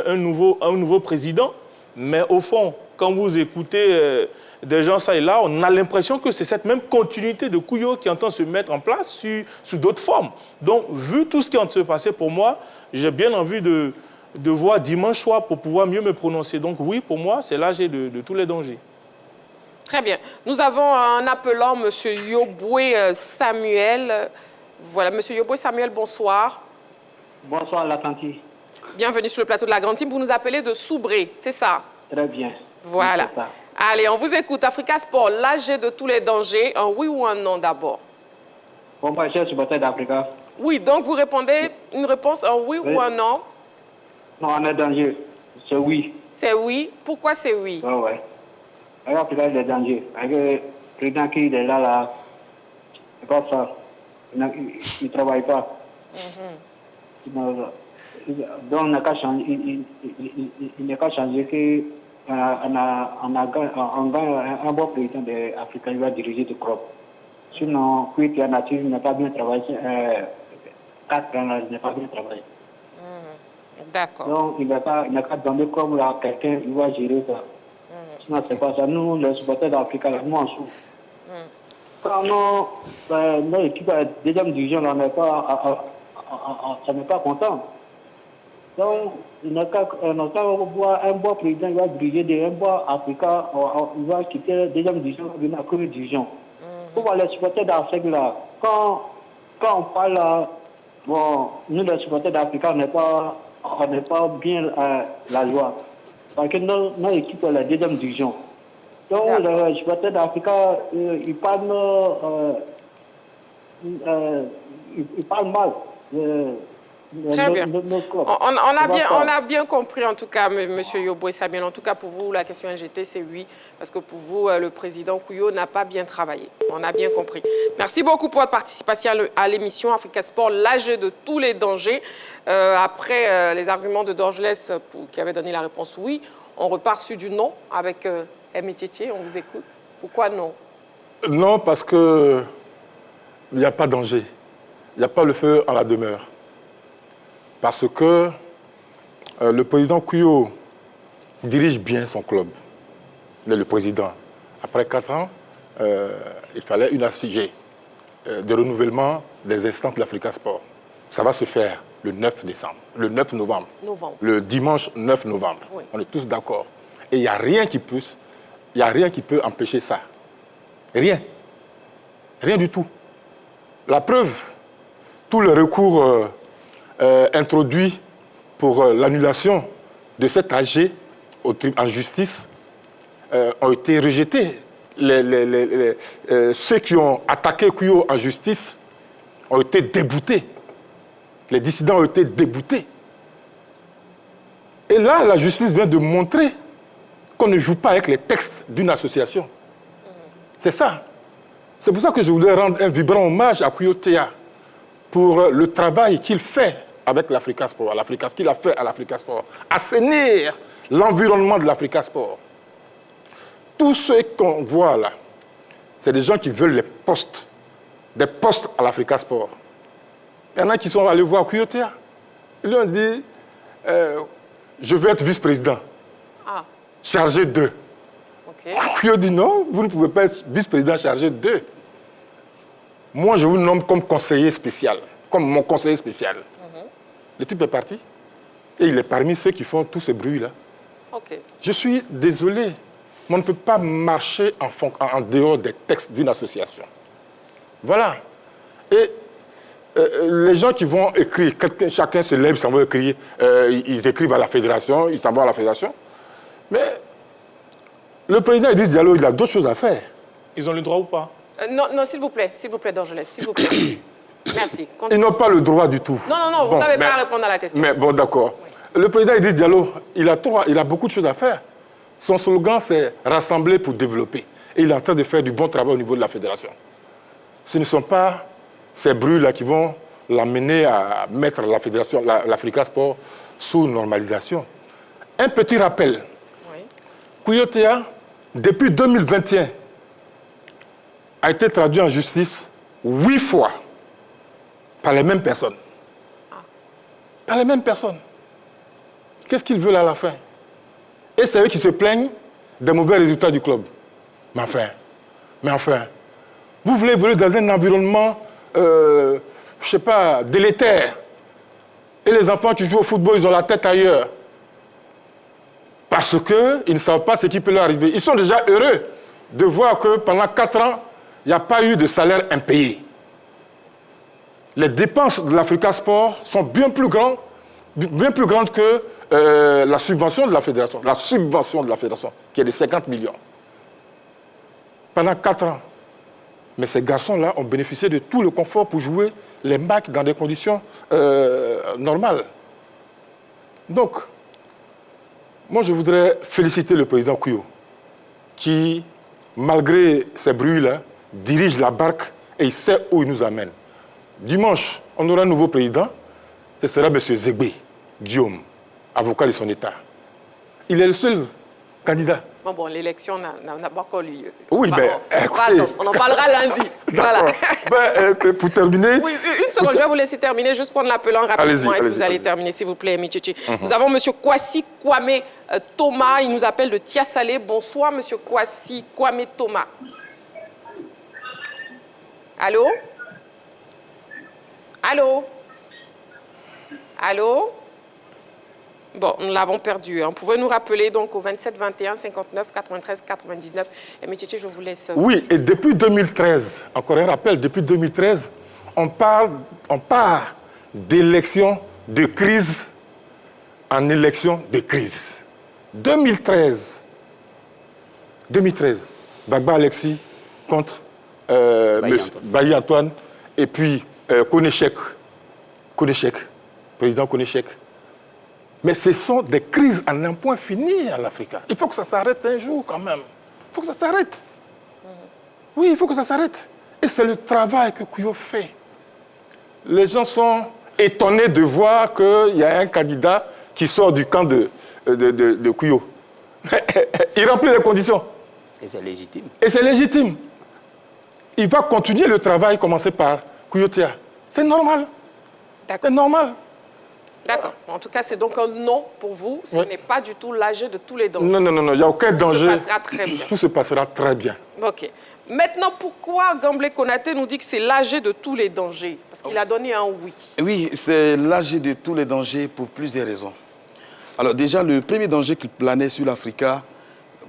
Speaker 5: un nouveau président. Mais au fond, quand vous écoutez des gens ça et là, on a l'impression que c'est cette même continuité de Kouyo qui entend se mettre en place sous d'autres formes. Donc, vu tout ce qui est en train de se passer pour moi, j'ai bien envie de voir dimanche soir pour pouvoir mieux me prononcer. Donc oui, pour moi, c'est l'âge de tous les dangers.
Speaker 1: Très bien. Nous avons un appelant, M. Yoboué Samuel. Voilà, M. Yoboué Samuel, bonsoir.
Speaker 8: Bonsoir, l'Atlantique.
Speaker 1: Bienvenue sur le plateau de la Grande Team. Vous nous appelez de Soubré, c'est ça?
Speaker 8: Très bien.
Speaker 1: Voilà.
Speaker 8: Oui,
Speaker 1: Allez, on vous écoute. Africa Sport, l'âge de tous les dangers. Un oui ou un non d'abord?
Speaker 8: Bon, moi, je suis supporter d'Africa.
Speaker 1: Oui, donc vous répondez une réponse, un oui, ou un non?
Speaker 8: Non, on est danger. C'est oui.
Speaker 1: C'est oui. Pourquoi c'est oui?
Speaker 8: Oui, oui. Avec Africa, il est danger. Avec le président qui est là, c'est pas ça. Il ne travaille pas. Donc, on n'a qu'à changer. Il n'est qu'à changer qu'on gagne un bon président d'Africa, il va diriger le club. Sinon, Kuit et Nature n'a pas bien travaillé. 4 ans, il n'a pas bien travaillé.
Speaker 1: D'accord.
Speaker 8: Donc, il n'a qu'à donner comme à quelqu'un, il va gérer ça. Sinon, c'est pas ça. Nous, les supporters d'Africa, nous, on souffre. Quand notre équipe à deuxième division, on n'est pas content. Donc, il n'a qu'à voir un bon président, il va diriger un bon Africa, il va quitter la deuxième division, il va venir à la première division. Pour voir les supporters d'Afrique là, quand on parle là, bon, nous les supporters d'Afrique, on n'est pas bien la joie. Parce que notre équipe est la deuxième division. Donc les supporters d'Afrique, ils parlent mal.
Speaker 1: Très bien. On a bien compris, en tout cas, M. Yoboué Samuel. En tout cas, pour vous, la question LGT, c'est oui. Parce que pour vous, le président Kouyo n'a pas bien travaillé. On a bien compris. Merci beaucoup pour votre participation à l'émission Africa Sport, l'âge de tous les dangers. Après les arguments de Dorgelès qui avait donné la réponse oui, on repart sur du non avec Aimé Tchétché. On vous écoute. Pourquoi non?
Speaker 3: Non, parce qu'il n'y a pas de danger. Il n'y a pas le feu en la demeure. Parce que le président Kouyo dirige bien son club. Il est le président. Après 4 ans, il fallait une ACG de renouvellement des instances de l'Africa Sport. Ça va se faire le 9 novembre. Le dimanche 9 novembre. Oui. On est tous d'accord. Et il n'y a rien qui peut empêcher ça. Rien. Rien du tout. La preuve, tout le recours introduit pour l'annulation de cet AG en justice ont été rejetés. Ceux qui ont attaqué Kouyo en justice ont été déboutés. Les dissidents ont été déboutés. Et là, la justice vient de montrer qu'on ne joue pas avec les textes d'une association. C'est ça. C'est pour ça que je voulais rendre un vibrant hommage à Kouyo Théa pour le travail qu'il fait avec l'Africa Sport, ce qu'il a fait à l'Africa Sport, assainir l'environnement de l'Africa Sport. Tous ceux qu'on voit là, c'est des gens qui veulent des postes à l'Africa Sport. Il y en a qui sont allés voir Kouyo Théa. Ils lui ont dit, je veux être vice-président, chargé d'eux. Kouyo dit non, vous ne pouvez pas être vice-président chargé d'eux. Moi, je vous nomme comme conseiller spécial, comme mon conseiller spécial. Le type est parti et il est parmi ceux qui font tous ces bruits-là. Je suis désolé, mais on ne peut pas marcher en dehors des textes d'une association. Voilà. Et les gens qui vont écrire, chacun se lève, s'en va écrire, ils écrivent à la fédération, ils s'en vont à la fédération. Mais le président Idriss Diallo, il a d'autres choses à faire.
Speaker 5: Ils ont le droit ou pas?
Speaker 1: Non, s'il vous plaît, Dorgelès, s'il vous plaît. Merci. Continue.
Speaker 3: Ils n'ont pas le droit du tout.
Speaker 1: Non, vous n'avez pas à répondre à la question.
Speaker 3: Mais bon, d'accord. Oui. Le président Idriss Diallo, il a beaucoup de choses à faire. Son slogan, c'est « rassembler pour développer ». Et il est en train de faire du bon travail au niveau de la fédération. Ce ne sont pas ces bruits-là qui vont l'amener à mettre la fédération, l'Africa Sport, sous normalisation. Un petit rappel. Oui. Kouyo Théa, depuis 2021, a été traduit en justice 8 fois par les mêmes personnes. Par les mêmes personnes. Qu'est-ce qu'ils veulent à la fin? Et c'est eux qui se plaignent des mauvais résultats du club. Mais enfin, vous voulez évoluer dans un environnement, je ne sais pas, délétère. Et les enfants qui jouent au football, ils ont la tête ailleurs. Parce qu'ils ne savent pas ce qui peut leur arriver. Ils sont déjà heureux de voir que pendant 4 ans, il n'y a pas eu de salaire impayé. Les dépenses de l'Africa Sport sont bien plus grandes que la subvention de la fédération. La subvention de la fédération, qui est de 50 millions. Pendant 4 ans. Mais ces garçons-là ont bénéficié de tout le confort pour jouer les matchs dans des conditions normales. Donc, moi, je voudrais féliciter le président Kouyo, qui, malgré ces bruits-là, dirige la barque et il sait où il nous amène. Dimanche, on aura un nouveau président, ce sera M. Zegbé Guillaume, avocat de son État. Il est le seul candidat.
Speaker 1: Bon, l'élection n'a pas encore lieu.
Speaker 3: Oui, mais
Speaker 1: on en parlera lundi. Voilà.
Speaker 3: Pour terminer...
Speaker 1: Oui, une seconde, je vais vous laisser terminer, juste prendre l'appelant rapidement et vous allez terminer, s'il vous plaît, Michichi. Nous avons M. Kwasi Kwame Thomas, il nous appelle de Tiasalé. Bonsoir, M. Kwasi Kwame Thomas. Allô? Allô? Allô? Bon, nous l'avons perdu. Vous pouvez nous rappeler donc au 27 21 59 93 99. Et Michichi, je vous laisse.
Speaker 3: Oui, et depuis 2013, encore un rappel, depuis 2013, on part d'élection de crise en élection de crise. 2013, Bagba Alexis contre Bailly Antoine et puis Konechek, président Konechek. Mais ce sont des crises en un point fini en Afrique. Il faut que ça s'arrête un jour quand même. Il faut que ça s'arrête. Oui, il faut que ça s'arrête. Et c'est le travail que Kouyo fait. Les gens sont étonnés de voir qu'il y a un candidat qui sort du camp de Kouyo. Il remplit les conditions.
Speaker 4: Et c'est légitime.
Speaker 3: Et c'est légitime. Il va continuer le travail commencé par Kouyotia. C'est normal. C'est normal.
Speaker 1: D'accord. En tout cas, c'est donc un non pour vous. Ce n'est pas du tout l'âge de tous les dangers.
Speaker 3: Non, il n'y a aucun danger.
Speaker 1: Tout se passera très bien.
Speaker 3: Tout se passera très bien.
Speaker 1: OK. Maintenant, pourquoi Gamblé Konaté nous dit que c'est l'âge de tous les dangers? Parce qu'il a donné un oui.
Speaker 6: Oui, c'est l'âge de tous les dangers pour plusieurs raisons. Alors déjà, le premier danger qui planait sur l'Africa,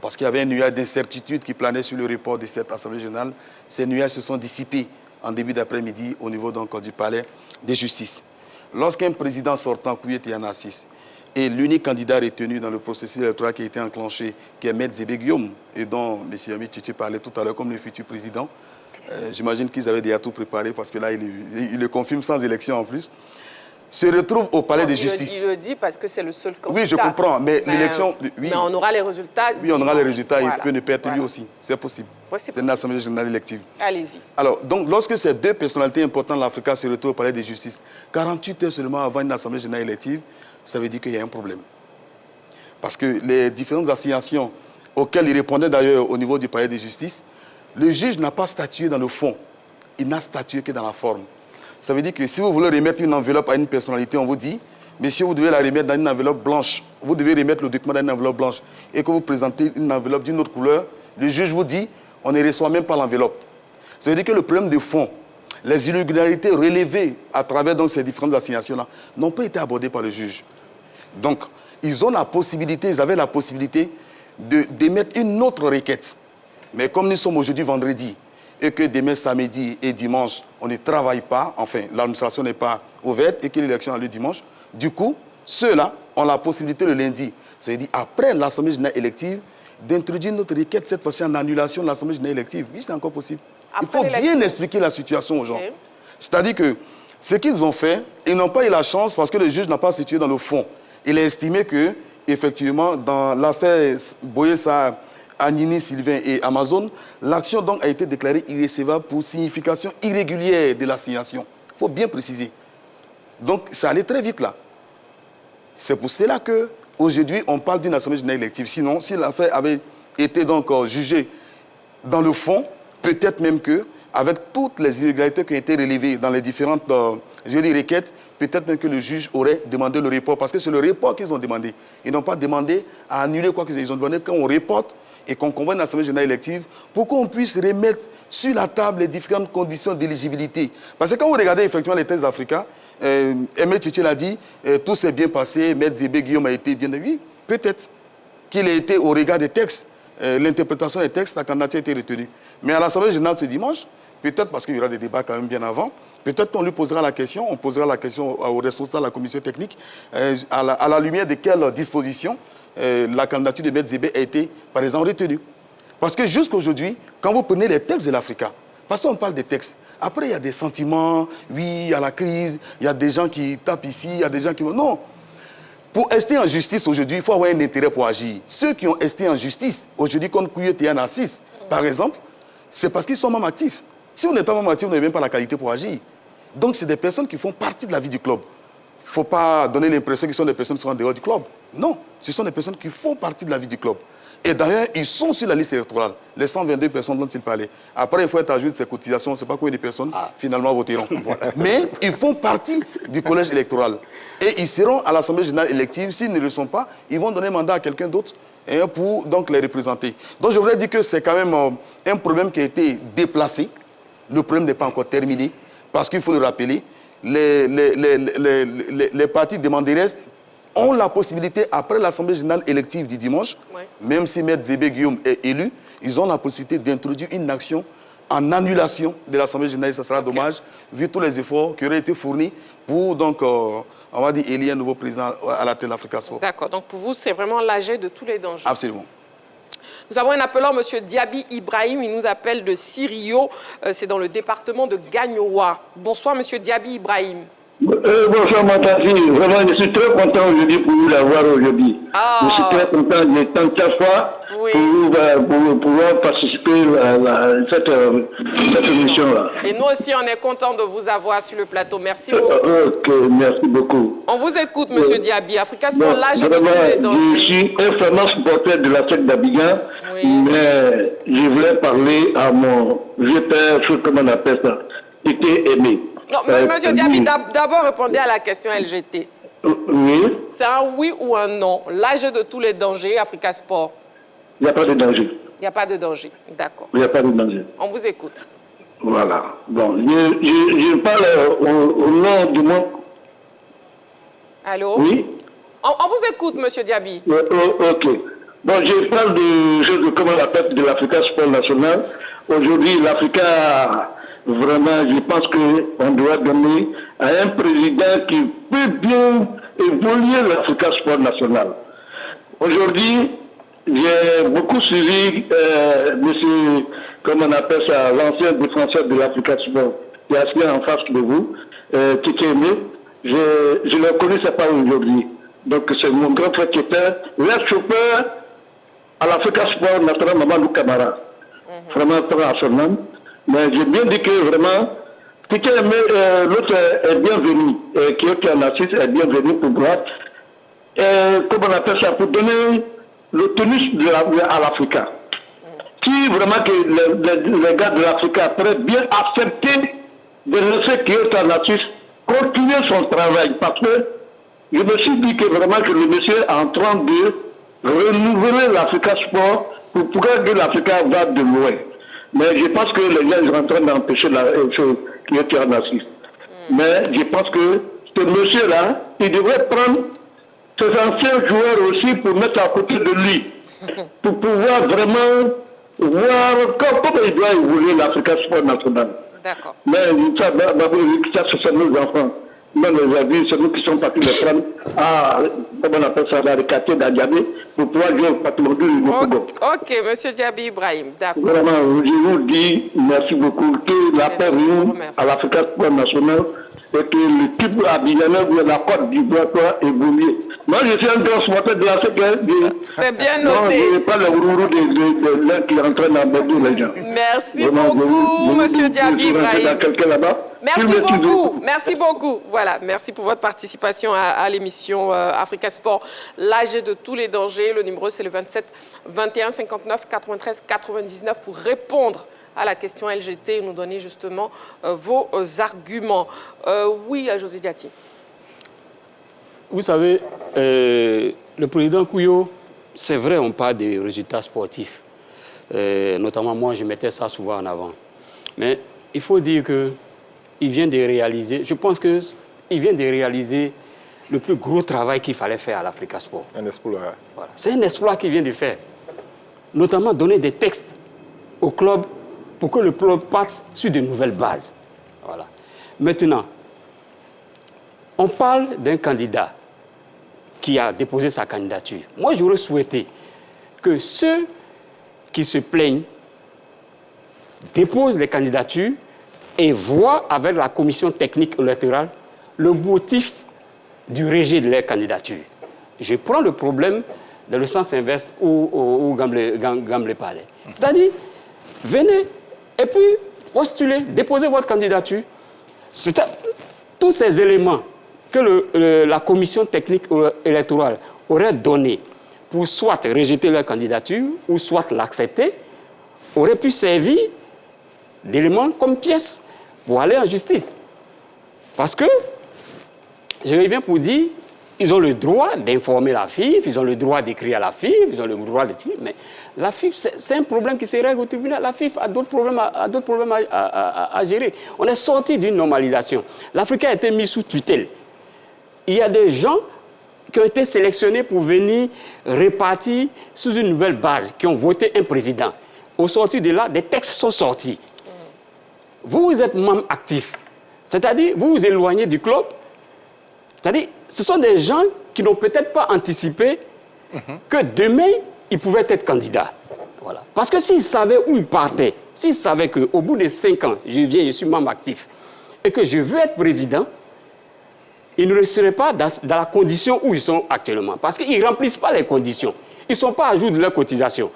Speaker 6: parce qu'il y avait un nuage d'incertitude qui planait sur le report de cette Assemblée générale, ces nuages se sont dissipés en début d'après-midi au niveau donc, du palais de justice. Lorsqu'un président sortant, Kouyo Tianassis, et l'unique candidat retenu dans le processus électoral qui a été enclenché, qui est Maître Zébé Guillaume, et dont M. Michichi parlait tout à l'heure comme le futur président, j'imagine qu'ils avaient déjà tout préparé parce que là, il le confirme sans élection en plus, se retrouve au palais de justice.
Speaker 1: Il le dit parce que c'est le seul candidat.
Speaker 6: Oui, je comprends, mais l'élection... Oui.
Speaker 1: Mais on aura les résultats.
Speaker 6: Oui, on aura les résultats,
Speaker 1: voilà.
Speaker 6: Il peut ne pas être lui aussi. C'est possible.
Speaker 1: Ouais,
Speaker 6: c'est une assemblée générale élective.
Speaker 1: Allez-y.
Speaker 6: Alors, donc, lorsque ces deux personnalités importantes de l'Afrique se retrouvent au palais de justice, 48 heures seulement avant une assemblée générale élective, ça veut dire qu'il y a un problème. Parce que les différentes assignations auxquelles il répondait d'ailleurs au niveau du palais de justice, le juge n'a pas statué dans le fond. Il n'a statué que dans la forme. Ça veut dire que si vous voulez remettre une enveloppe à une personnalité, on vous dit, monsieur, vous devez la remettre dans une enveloppe blanche. Vous devez remettre le document dans une enveloppe blanche. Et que vous présentez une enveloppe d'une autre couleur, le juge vous dit, on ne reçoit même pas l'enveloppe. Ça veut dire que le problème de fond, les irrégularités relevées à travers donc, ces différentes assignations-là, n'ont pas été abordées par le juge. Donc, ils avaient la possibilité d'émettre une autre requête. Mais comme nous sommes aujourd'hui vendredi, et que demain, samedi et dimanche, on ne travaille pas, enfin, l'administration n'est pas ouverte et que l'élection a lieu dimanche, du coup, ceux-là ont la possibilité le lundi, ça veut dire après l'Assemblée générale élective, d'introduire notre requête, cette fois-ci en annulation de l'Assemblée générale élective. Oui, c'est encore possible. Il faut bien expliquer la situation aux gens. Okay. C'est-à-dire que ce qu'ils ont fait, ils n'ont pas eu la chance parce que le juge n'a pas situé dans le fond. Il a estimé que, effectivement, dans l'affaire Boye-Sarr, Anini, Sylvain et Amazon, l'action donc a été déclarée irrécevable pour signification irrégulière de l'assignation. Il faut bien préciser. Donc, ça allait très vite là. C'est pour cela qu'aujourd'hui, on parle d'une assemblée générale élective. Sinon, si l'affaire avait été donc jugée dans le fond, peut-être même qu'avec toutes les irrégularités qui ont été relevées dans les différentes requêtes, peut-être même que le juge aurait demandé le report. Parce que c'est le report qu'ils ont demandé. Ils n'ont pas demandé à annuler quoi que ce soit. Ils ont demandé qu'on reporte et qu'on convoie une assemblée générale élective pour qu'on puisse remettre sur la table les différentes conditions d'éligibilité. Parce que quand vous regardez effectivement les textes africains, Aimé Tchétché l'a dit, tout s'est bien passé, Maître Zébé Guillaume a été bien... Oui, peut-être qu'il a été au regard des textes l'interprétation des textes, la candidature a été retenue. Mais à l'Assemblée générale ce dimanche, peut-être parce qu'il y aura des débats quand même bien avant, peut-être qu'on lui posera la question, on posera la question aux responsables de la commission technique, à la lumière de quelles dispositions la candidature de Maître Zébé a été, par exemple, retenue. Parce que jusqu'aujourd'hui, quand vous prenez les textes de l'Africa, parce qu'on parle des textes, après il y a des sentiments, oui, il y a la crise, il y a des gens qui tapent ici, il y a des gens qui... Non. Pour rester en justice aujourd'hui, il faut avoir un intérêt pour agir. Ceux qui ont resté en justice, aujourd'hui, comme Kouyoté Nassis, par exemple, c'est parce qu'ils sont membres actifs. Si vous n'êtes pas membre actif, vous n'avez même pas la qualité pour agir. Donc, c'est des personnes qui font partie de la vie du club. Il ne faut pas donner l'impression que ce sont des personnes qui sont en dehors du club. Non, ce sont des personnes qui font partie de la vie du club. Et d'ailleurs, ils sont sur la liste électorale, les 122 personnes dont il parlait. Après, il faut être ajouté de ces cotisations, on ne sait pas combien de personnes finalement voteront. Voilà. Mais ils font partie du collège électoral. Et ils seront à l'Assemblée générale élective. S'ils ne le sont pas, ils vont donner mandat à quelqu'un d'autre pour donc les représenter. Donc je voudrais dire que c'est quand même un problème qui a été déplacé. Le problème n'est pas encore terminé, parce qu'il faut le rappeler, les partis demanderesses ont la possibilité, après l'Assemblée générale élective du dimanche, même si Maître Zébé Guillaume est élu, ils ont la possibilité d'introduire une action en annulation de l'Assemblée générale. Ça sera dommage, vu tous les efforts qui auraient été fournis pour, donc, on va dire, élire un nouveau président à la tête de l'Africa Sport.
Speaker 1: D'accord, donc pour vous, c'est vraiment l'âge de tous les dangers.
Speaker 6: Absolument.
Speaker 1: Nous avons un appelant, M. Diaby Ibrahim, il nous appelle de Sirio, c'est dans le département de Gagnoa. Bonsoir, M. Diaby Ibrahim.
Speaker 9: Bonsoir, Matati. Vraiment, je suis très content aujourd'hui pour vous l'avoir aujourd'hui. Je suis très content de tant de fois pour pouvoir participer à cette émission-là.
Speaker 1: Et nous aussi, on est content de vous avoir sur le plateau. Merci beaucoup.
Speaker 9: Ok, merci beaucoup.
Speaker 1: On vous écoute, M. Diaby. Africa Sport, l'âge de tous les dangers.
Speaker 9: Je suis un fameux supporter de la SEC d'Abidjan, mais je voulais parler à mon vieux père, comment on appelle ça, qui était aimé.
Speaker 1: Non, M. Diaby, d'abord répondez à la question LGT.
Speaker 9: Oui.
Speaker 1: C'est un oui ou un non? L'âge de tous les dangers, Africa Sport.
Speaker 9: Il n'y a pas de danger.
Speaker 1: Il n'y a pas de danger, d'accord.
Speaker 9: Il n'y a pas de danger.
Speaker 1: On vous écoute.
Speaker 9: Voilà. Bon, je parle au nom du monde.
Speaker 1: Allô?
Speaker 9: Oui.
Speaker 1: On vous écoute, M. Diaby.
Speaker 9: Ok. Bon, je parle de comment on appelle de l'Africa Sport National. Aujourd'hui, l'Africa... Vraiment, je pense qu'on doit donner à un président qui peut bien évoluer l'Africa Sport National. Aujourd'hui, j'ai beaucoup suivi monsieur, comment on appelle ça, l'ancien défenseur de l'Africa Sport, qui est assis en face de vous, qui est aimé. Je ne le connaissais pas aujourd'hui. Donc c'est mon grand frère qui était l'ex-chauffeur à l'Africa Sport National, Mamadou Camara. Vraiment très à son nom. Mais j'ai bien dit que vraiment, l'autre est bienvenu, qui est en assise est bienvenu pour voir, comment on appelle ça, pour donner le tenus à l'Africa. Si vraiment que les gars de l'Africa pourraient bien accepter de laisser qui est en assise continuer son travail, parce que je me suis dit que vraiment que le monsieur est en train de renouveler l'Africa Sport pour pouvoir que l'Africa va de loin. Mais je pense que les gens sont en train d'empêcher la chose qui est en assise. Mais je pense que ce monsieur-là, il devrait prendre ses anciens joueurs aussi pour mettre à côté de lui. Pour pouvoir vraiment voir comment il doit évoluer l'Africa Sport National.
Speaker 1: D'accord.
Speaker 9: Mais ça, ce sont nos enfants. Même les avis, c'est nous qui sommes partis les prendre à, comment on appelle ça, le quartier d'Adiabé, pour pouvoir jouer au patrimoine du Congo.
Speaker 1: Ok, M. Diaby Ibrahim, d'accord.
Speaker 9: Vraiment, je vous dis merci beaucoup. Que la paix réunit à l'Africa Sport National et que l'équipe abidjanaise de la Côte d'Ivoire soit évoluée. Moi, je suis un grand supporter de la CQS.
Speaker 1: C'est bien noté.
Speaker 9: Non, je pas le rourou de l'un qui est en train d'embêter les gens.
Speaker 1: Merci beaucoup, M. Diaby Ibrahim. Merci beaucoup, merci beaucoup. Voilà, merci pour votre participation à l'émission Africa Sport. L'âge de tous les dangers, le numéro c'est le 27 21 59 93 99 pour répondre à la question LGT et nous donner justement vos arguments. Oui, José Diati.
Speaker 4: Vous savez, le président Kouyo, c'est vrai, on parle des résultats sportifs. Notamment moi, je mettais ça souvent en avant. Mais il faut dire que il vient de réaliser, je pense qu'il vient de réaliser le plus gros travail qu'il fallait faire à l'Africa Sport.
Speaker 3: Un exploit.
Speaker 4: Voilà. C'est un exploit qu'il vient de faire. notamment donner des textes au club pour que le club parte sur de nouvelles bases. Voilà. Maintenant, on parle d'un candidat qui a déposé sa candidature. Moi, j'aurais souhaité que ceux qui se plaignent déposent les candidatures et voient avec la commission technique électorale le motif du rejet de leur candidature. Je prends le problème dans le sens inverse où Gamble parlait. C'est-à-dire, venez et puis postulez, déposez votre candidature. Tous ces éléments que la commission technique électorale aurait donné pour soit rejeter leur candidature ou soit l'accepter, aurait pu servir d'éléments comme pièce pour aller en justice. Parce que, je reviens pour dire, ils ont le droit d'informer la FIF, ils ont le droit d'écrire à la FIF, ils ont le droit de dire, mais la FIF, c'est un problème qui se règle au tribunal. La FIF a d'autres problèmes, à gérer. On est sorti d'une normalisation. L'Afrique a été mise sous tutelle. Il y a des gens qui ont été sélectionnés pour venir répartir sous une nouvelle base, qui ont voté un président. Au sortir de là, des textes sont sortis. Vous êtes membre actif. C'est-à-dire, vous vous éloignez du club. C'est-à-dire, ce sont des gens qui n'ont peut-être pas anticipé que demain, ils pouvaient être candidats. Voilà. Parce que s'ils savaient où ils partaient, s'ils savaient qu'au bout de 5 ans, je suis membre actif, et que je veux être président, ils ne seraient pas dans la condition où ils sont actuellement. Parce qu'ils ne remplissent pas les conditions. Ils ne sont pas à jour de leur cotisation.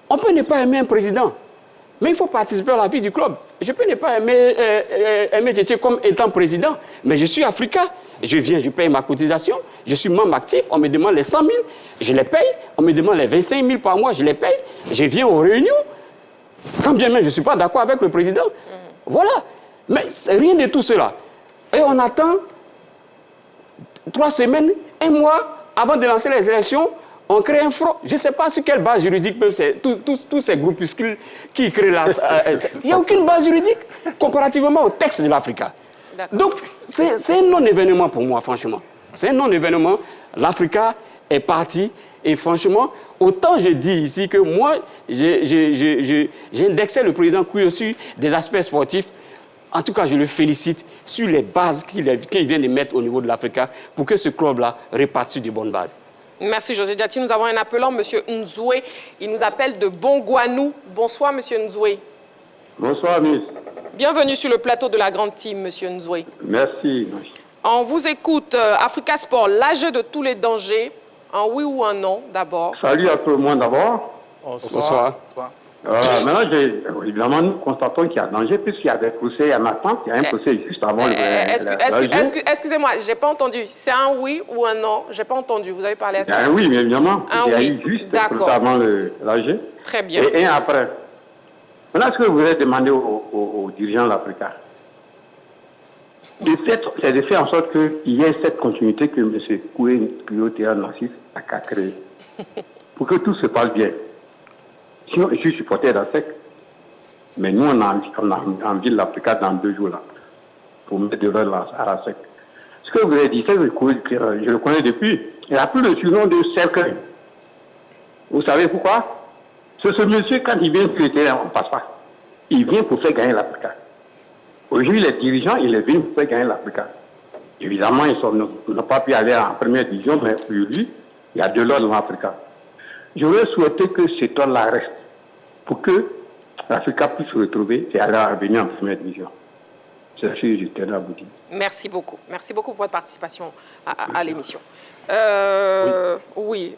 Speaker 4: On peut ne pas aimer un président, mais il faut participer à la vie du club. Je peux ne pas aimer Tchétché comme étant président, mais je suis africain. Je viens, je paye ma cotisation, je suis membre actif, on me demande les 100 000, je les paye, on me demande les 25 000 par mois, je les paye, je viens aux réunions, quand bien même je ne suis pas d'accord avec le président. Voilà. Mais rien de tout cela. Et on attend 3 semaines, 1 mois avant de lancer les élections, on crée un front. Je ne sais pas sur quelle base juridique même tous ces groupuscules qui créent la... Il n'y a aucune base juridique comparativement au texte de l'Africa. Donc, c'est un non-événement pour moi, franchement. C'est un non-événement. L'Africa est partie. Et franchement, autant je dis ici que moi, j'ai indexé le président Kouyo sur des aspects sportifs. En tout cas, je le félicite sur les bases qu'il vient de mettre au niveau de l'Africa pour que ce club-là reparte sur de bonnes bases.
Speaker 1: Merci José Diati. Nous avons un appelant, M. Nzoué. Il nous appelle de Bongouanou. Bonsoir, M. Nzoué.
Speaker 10: Bonsoir, Miss.
Speaker 1: Bienvenue sur le plateau de la grande team, M. Nzoué.
Speaker 10: Merci.
Speaker 1: On vous écoute. Africa Sport, l'âge de tous les dangers. Un oui ou un non, d'abord.
Speaker 10: Salut à tout le monde, d'abord.
Speaker 4: Bonsoir.
Speaker 10: Maintenant, évidemment, nous constatons qu'il y a danger, puisqu'il y a des procès en attente. Il y a un procès juste avant
Speaker 1: Excusez-moi, je n'ai pas entendu. C'est un oui ou un non? Je n'ai pas entendu. Vous avez parlé à ça?
Speaker 10: Un oui, mais évidemment.
Speaker 1: Un
Speaker 10: il y a
Speaker 1: oui.
Speaker 10: eu juste un procès avant l'AG.
Speaker 1: Très bien.
Speaker 10: Et un après. Maintenant, ce que vous avez demandé aux dirigeants de l'Africa, c'est de faire en sorte qu'il y ait cette continuité que M. Kouyo Théa Narcisse a créée. Pour que tout se passe bien. Sinon, je suis supporter d'ASEC. Mais nous, on a envie de l'Africa dans 2 jours là. Pour mettre de l'ordre à l'ASEC. Ce que vous avez dit, c'est que je le connais depuis. Il n'a plus le surnom de cercueil. Vous savez pourquoi? C'est ce monsieur, quand il vient sur le terrain, on ne passe pas. Il vient pour faire gagner l'Africa. Aujourd'hui, les dirigeants, ils viennent pour faire gagner l'Africa. Évidemment, ils n'ont pas pu aller en première division, mais aujourd'hui, il y a de l'ordre dans l'Africa. J'aurais souhaité que cet ordre-là reste pour que l'Africa puisse se retrouver et aller revenir en première division. C'est ce que je tenais à vous dire.
Speaker 1: Merci beaucoup. Merci beaucoup pour votre participation à l'émission. Oui,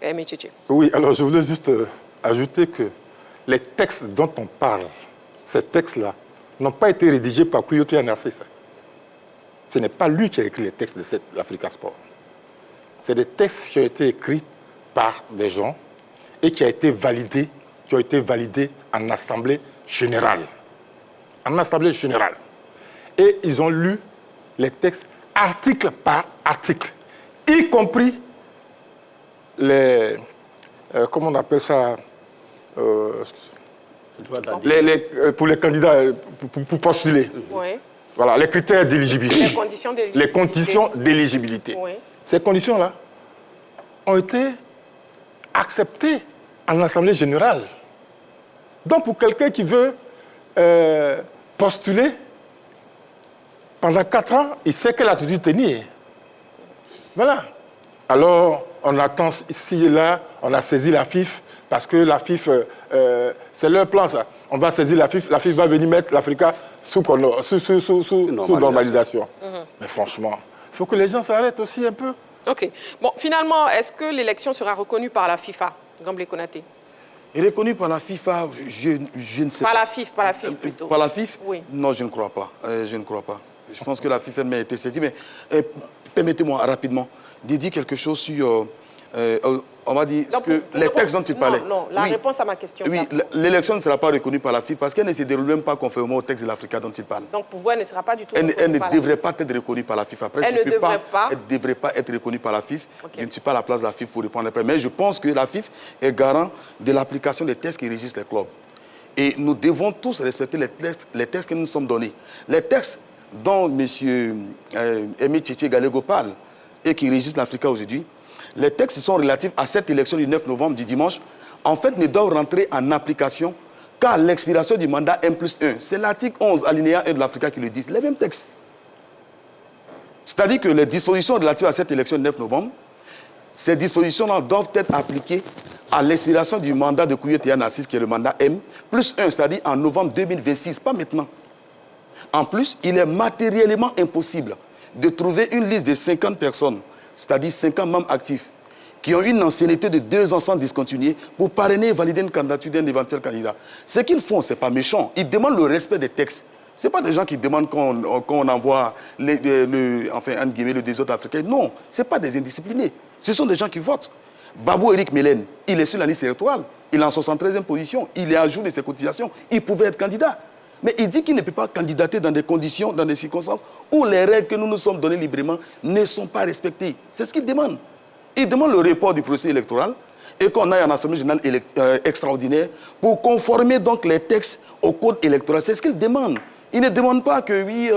Speaker 1: Aimé Tchétché.
Speaker 3: Oui, alors je voulais juste ajouter que les textes dont on parle, ces textes-là, n'ont pas été rédigés par Kouyo Théa Narcisse. Ce n'est pas lui qui a écrit les textes de l'Africa Sport. C'est des textes qui ont été écrits par des gens et qui ont été validés en assemblée générale. En assemblée générale. Et ils ont lu les textes article par article, y compris les... comment on appelle ça pour les candidats, pour postuler.
Speaker 1: Oui.
Speaker 3: Voilà, les critères d'éligibilité.
Speaker 1: Les conditions
Speaker 3: d'éligibilité.
Speaker 1: Oui.
Speaker 3: Ces conditions-là ont été acceptées en Assemblée générale. Donc, pour quelqu'un qui veut postuler, pendant 4 ans, il sait quelle attitude tenir. Voilà. Alors, on attend ici et là, on a saisi la FIF, parce que la FIF, c'est leur plan, ça. On va saisir la FIF va venir mettre l'Africa sous normalisation. Mais franchement, il faut que les gens s'arrêtent aussi un peu.
Speaker 1: OK. Bon, finalement, est-ce que l'élection sera reconnue par la FIFA, Gamblé Konaté?
Speaker 6: Reconnu par la FIFA, je ne sais pas.
Speaker 1: Par la FIF plutôt.
Speaker 6: Par la FIF?
Speaker 1: Oui.
Speaker 6: Non, je ne crois pas. Je ne crois pas. Je pense que la FIFA a été saisie. Mais permettez-moi rapidement de dire quelque chose sur, on va dire, les textes dont tu parlais.
Speaker 1: Non, la réponse à ma question.
Speaker 6: Oui, l'élection ne sera pas reconnue par la FIFA parce qu'elle ne se déroule même pas conformément au texte de l'Africa dont il parle.
Speaker 1: Donc, pour vous, elle ne sera pas du tout
Speaker 6: reconnue
Speaker 1: par la FIFA.
Speaker 6: Elle ne devrait pas être reconnue par la FIFA. Après,
Speaker 1: Elle ne devrait pas.
Speaker 6: Elle ne devrait pas être reconnue par la FIFA.
Speaker 1: Okay.
Speaker 6: Je ne suis pas à la place de la FIFA pour répondre après. Mais je pense que la FIFA est garant de l'application des textes qui régissent les clubs. Et nous devons tous respecter les textes que nous nous sommes donnés. Les textes dont M. Aimé Tchétché Galego parle et qui régissent l'Africa aujourd'hui, les textes sont relatifs à cette élection du 9 novembre, du dimanche, en fait, ne doivent rentrer en application qu'à l'expiration du mandat M+1. C'est l'article 11, alinéa 1 de l'Africa qui le dit, les mêmes textes. C'est-à-dire que les dispositions relatives à cette élection du 9 novembre, ces dispositions-là doivent être appliquées à l'expiration du mandat de Kouyo Théa Narcisse, qui est le mandat M+1, c'est-à-dire en novembre 2026, pas maintenant. En plus, il est matériellement impossible de trouver une liste de 50 personnes, c'est-à-dire 50 membres actifs, qui ont une ancienneté de 2 ans sans discontinuer pour parrainer et valider une candidature d'un éventuel candidat. Ce qu'ils font, ce n'est pas méchant. Ils demandent le respect des textes. Ce n'est pas des gens qui demandent qu'on envoie le désordre africain. Non, ce n'est pas des indisciplinés. Ce sont des gens qui votent. Babou Eric Melen, il est sur la liste électorale. Il est en 73e position. Il est à jour de ses cotisations. Il pouvait être candidat. Mais il dit qu'il ne peut pas candidater dans des conditions, dans des circonstances où les règles que nous nous sommes données librement ne sont pas respectées. C'est ce qu'il demande. Il demande le report du procès électoral et qu'on aille en assemblée générale extraordinaire pour conformer donc les textes au code électoral. C'est ce qu'il demande. Il ne demande pas que oui,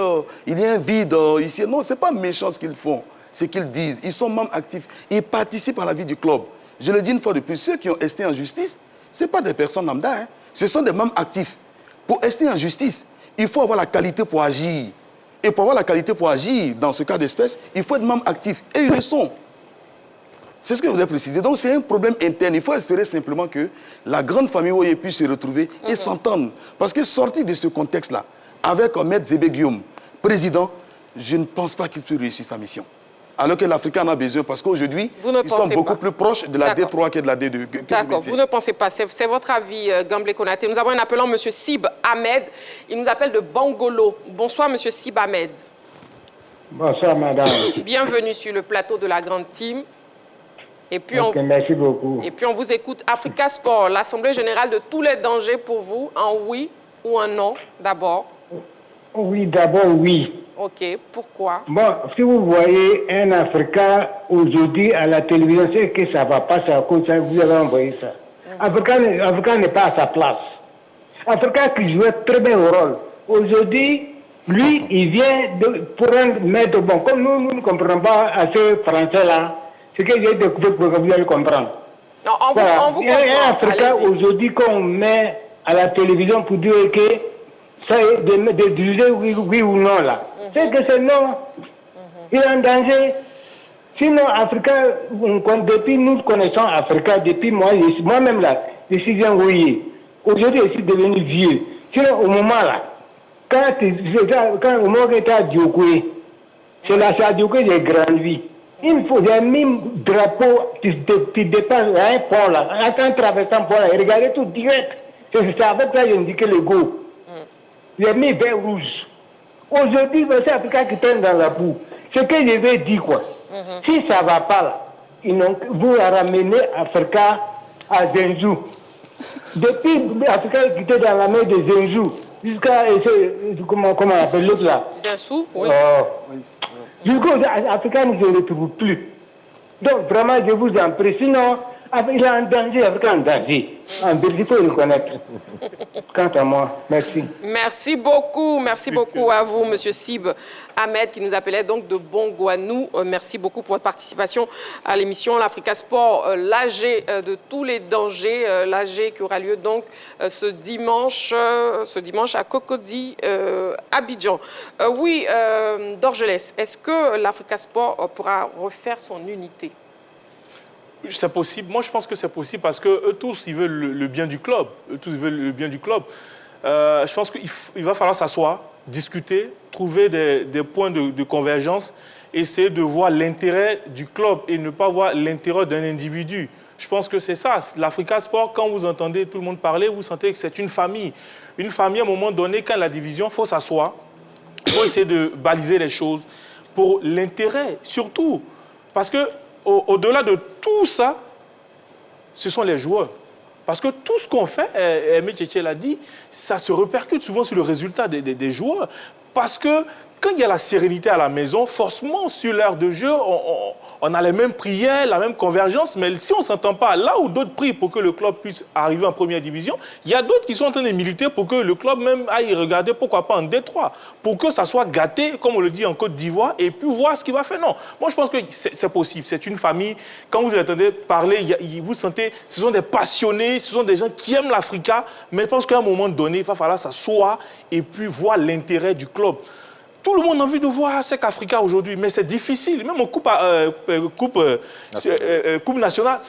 Speaker 6: il y a un vide ici. Non, ce n'est pas méchant ce qu'ils font. C'est ce qu'ils disent. Ils sont membres actifs. Ils participent à la vie du club. Je le dis une fois de plus, ceux qui ont esté en justice, ce ne sont pas des personnes lambda. Hein. Ce sont des membres actifs. Pour rester en justice, il faut avoir la qualité pour agir. Et pour avoir la qualité pour agir, dans ce cas d'espèce, il faut être membre actif. Et ils le sont. C'est ce que je voudrais préciser. Donc c'est un problème interne. Il faut espérer simplement que la grande famille Oye puisse se retrouver et s'entendre. Parce que sortir de ce contexte-là, avec Ahmed Zébé Guillaume, président, je ne pense pas qu'il puisse réussir sa mission. Alors que l'Afrique en a besoin, parce qu'aujourd'hui, ils sont beaucoup plus proches de la D3 que de la D2.
Speaker 1: D'accord, vous ne pensez pas. C'est votre avis, Gamblé Konaté. Nous avons un appelant, M. Sib Ahmed. Il nous appelle de Bangolo. Bonsoir, M. Sib Ahmed.
Speaker 11: Bonsoir, madame.
Speaker 1: Bienvenue sur le plateau de la Grande Team. Et puis,
Speaker 11: merci beaucoup.
Speaker 1: Et puis, on vous écoute. Africa Sport, l'Assemblée générale de tous les dangers pour vous, un oui ou un non, d'abord?
Speaker 11: Oui, d'abord, oui.
Speaker 1: OK. Pourquoi?
Speaker 11: Bon, si vous voyez un Africain aujourd'hui à la télévision, c'est que ça ne va pas, c'est à cause de vous avez envoyé ça. Africain n'est pas à sa place. Africain qui jouait très bien au rôle. Aujourd'hui, lui, il vient pour mettre bon. Comme nous ne comprenons pas assez français là, c'est que j'ai découvert que vous allez comprendre.
Speaker 1: Non, on vous
Speaker 11: comprend. Un Africain aujourd'hui qu'on met à la télévision pour dire que ça est de juger oui ou non là. C'est que c'est non. Il est en danger. Sinon, Africain, depuis nous connaissons Africain, depuis moi-même là, je suis un oui. Aujourd'hui, je suis devenu vieux. Sinon, au moment là, quand au moment que tu as Diokoué, c'est là, c'est à Diokoué que j'ai grandi. Il faut, j'ai mis un drapeau qui dépasse un pont là, en traversant le pont là, et regardez tout direct. C'est avec ça que j'ai indiqué le go. J'ai mis vert rouge. Aujourd'hui, c'est Africain qui traîne dans la boue. Ce que je vais dire, quoi. Si ça ne va pas là, vous ramenez Africa à Zenzou. Depuis Africa qui était dans la main de Zenzou, jusqu'à, comment on appelle l'autre là?
Speaker 1: Zenzou, oui.
Speaker 11: Du coup, Africa ne se retrouve plus. Donc, vraiment, je vous en prie. Sinon, Il est en danger, Africa en danger. En Belgique, il faut le reconnaître. Quant à moi, merci.
Speaker 1: Merci beaucoup à vous, Monsieur Sib Ahmed, qui nous appelait donc de Bongouanou. Merci beaucoup pour votre participation à l'émission L'Africa Sport, l'AG de tous les dangers, l'AG qui aura lieu donc ce dimanche à Cocody, Abidjan. Oui, Dorgelès, est-ce que l'Africa Sport pourra refaire son unité?
Speaker 5: C'est possible. Moi, je pense que c'est possible parce que eux tous, ils veulent le bien du club. Eux tous, ils veulent le bien du club. Je pense qu'il va falloir s'asseoir, discuter, trouver des points de convergence, essayer de voir l'intérêt du club et ne pas voir l'intérêt d'un individu. Je pense que c'est ça. L'Africa Sport, quand vous entendez tout le monde parler, vous sentez que c'est une famille. Une famille, à un moment donné, quand la division, il faut s'asseoir, il faut essayer de baliser les choses pour l'intérêt, surtout. Parce que au-delà de tout ça, ce sont les joueurs. Parce que tout ce qu'on fait, Aimé Tchétché l'a dit, ça se répercute souvent sur le résultat des joueurs. Parce que quand il y a la sérénité à la maison, forcément, sur l'heure de jeu, on a les mêmes prières, la même convergence. Mais si on ne s'entend pas, là où d'autres prient pour que le club puisse arriver en première division, il y a d'autres qui sont en train de militer pour que le club même aille regarder, pourquoi pas en Détroit, pour que ça soit gâté, comme on le dit en Côte d'Ivoire, et puis voir ce qu'il va faire. Non, moi je pense que c'est possible. C'est une famille. Quand vous entendez parler, vous sentez, ce sont des passionnés, ce sont des gens qui aiment l'Africa, mais je pense qu'à un moment donné, il va falloir s'asseoir et puis voir l'intérêt du club. Tout le monde a envie de voir ASEC Africa aujourd'hui, mais c'est difficile. Même en Coupe nationale,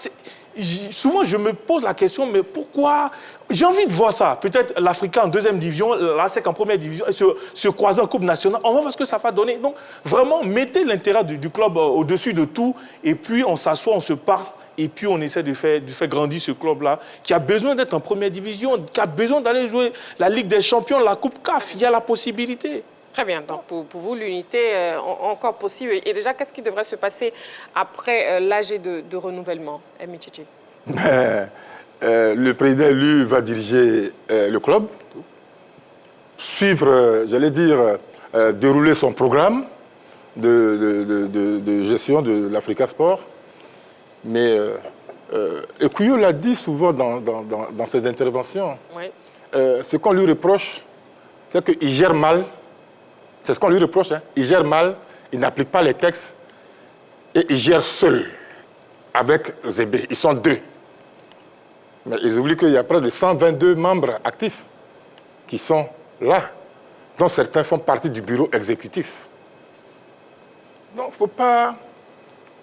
Speaker 5: souvent je me pose la question, mais pourquoi? J'ai envie de voir ça. Peut-être l'Africa en deuxième division, l'ASEC en première division, et se croiser en Coupe nationale. On va voir ce que ça va donner. Donc, vraiment, mettez l'intérêt du club au-dessus de tout, et puis on s'assoit, on se parle. Et puis, on essaie de faire grandir ce club-là, qui a besoin d'être en première division, qui a besoin d'aller jouer la Ligue des Champions, la Coupe CAF. Il y a la possibilité.
Speaker 1: Très bien. Donc, pour vous, l'unité encore possible. Et déjà, qu'est-ce qui devrait se passer après l'AG de renouvellement, Aimé Tchétché?
Speaker 3: Le président élu va diriger le club, suivre, j'allais dire, dérouler son programme de gestion de l'Africa Sport. Mais Ekouyo l'a dit souvent dans ses interventions. Oui. Ce qu'on lui reproche, c'est qu'il gère mal. C'est ce qu'on lui reproche. Hein. Il gère mal, il n'applique pas les textes et il gère seul avec Zébé. Ils sont deux. Mais ils oublient qu'il y a près de 122 membres actifs qui sont là, dont certains font partie du bureau exécutif. Donc, il ne faut pas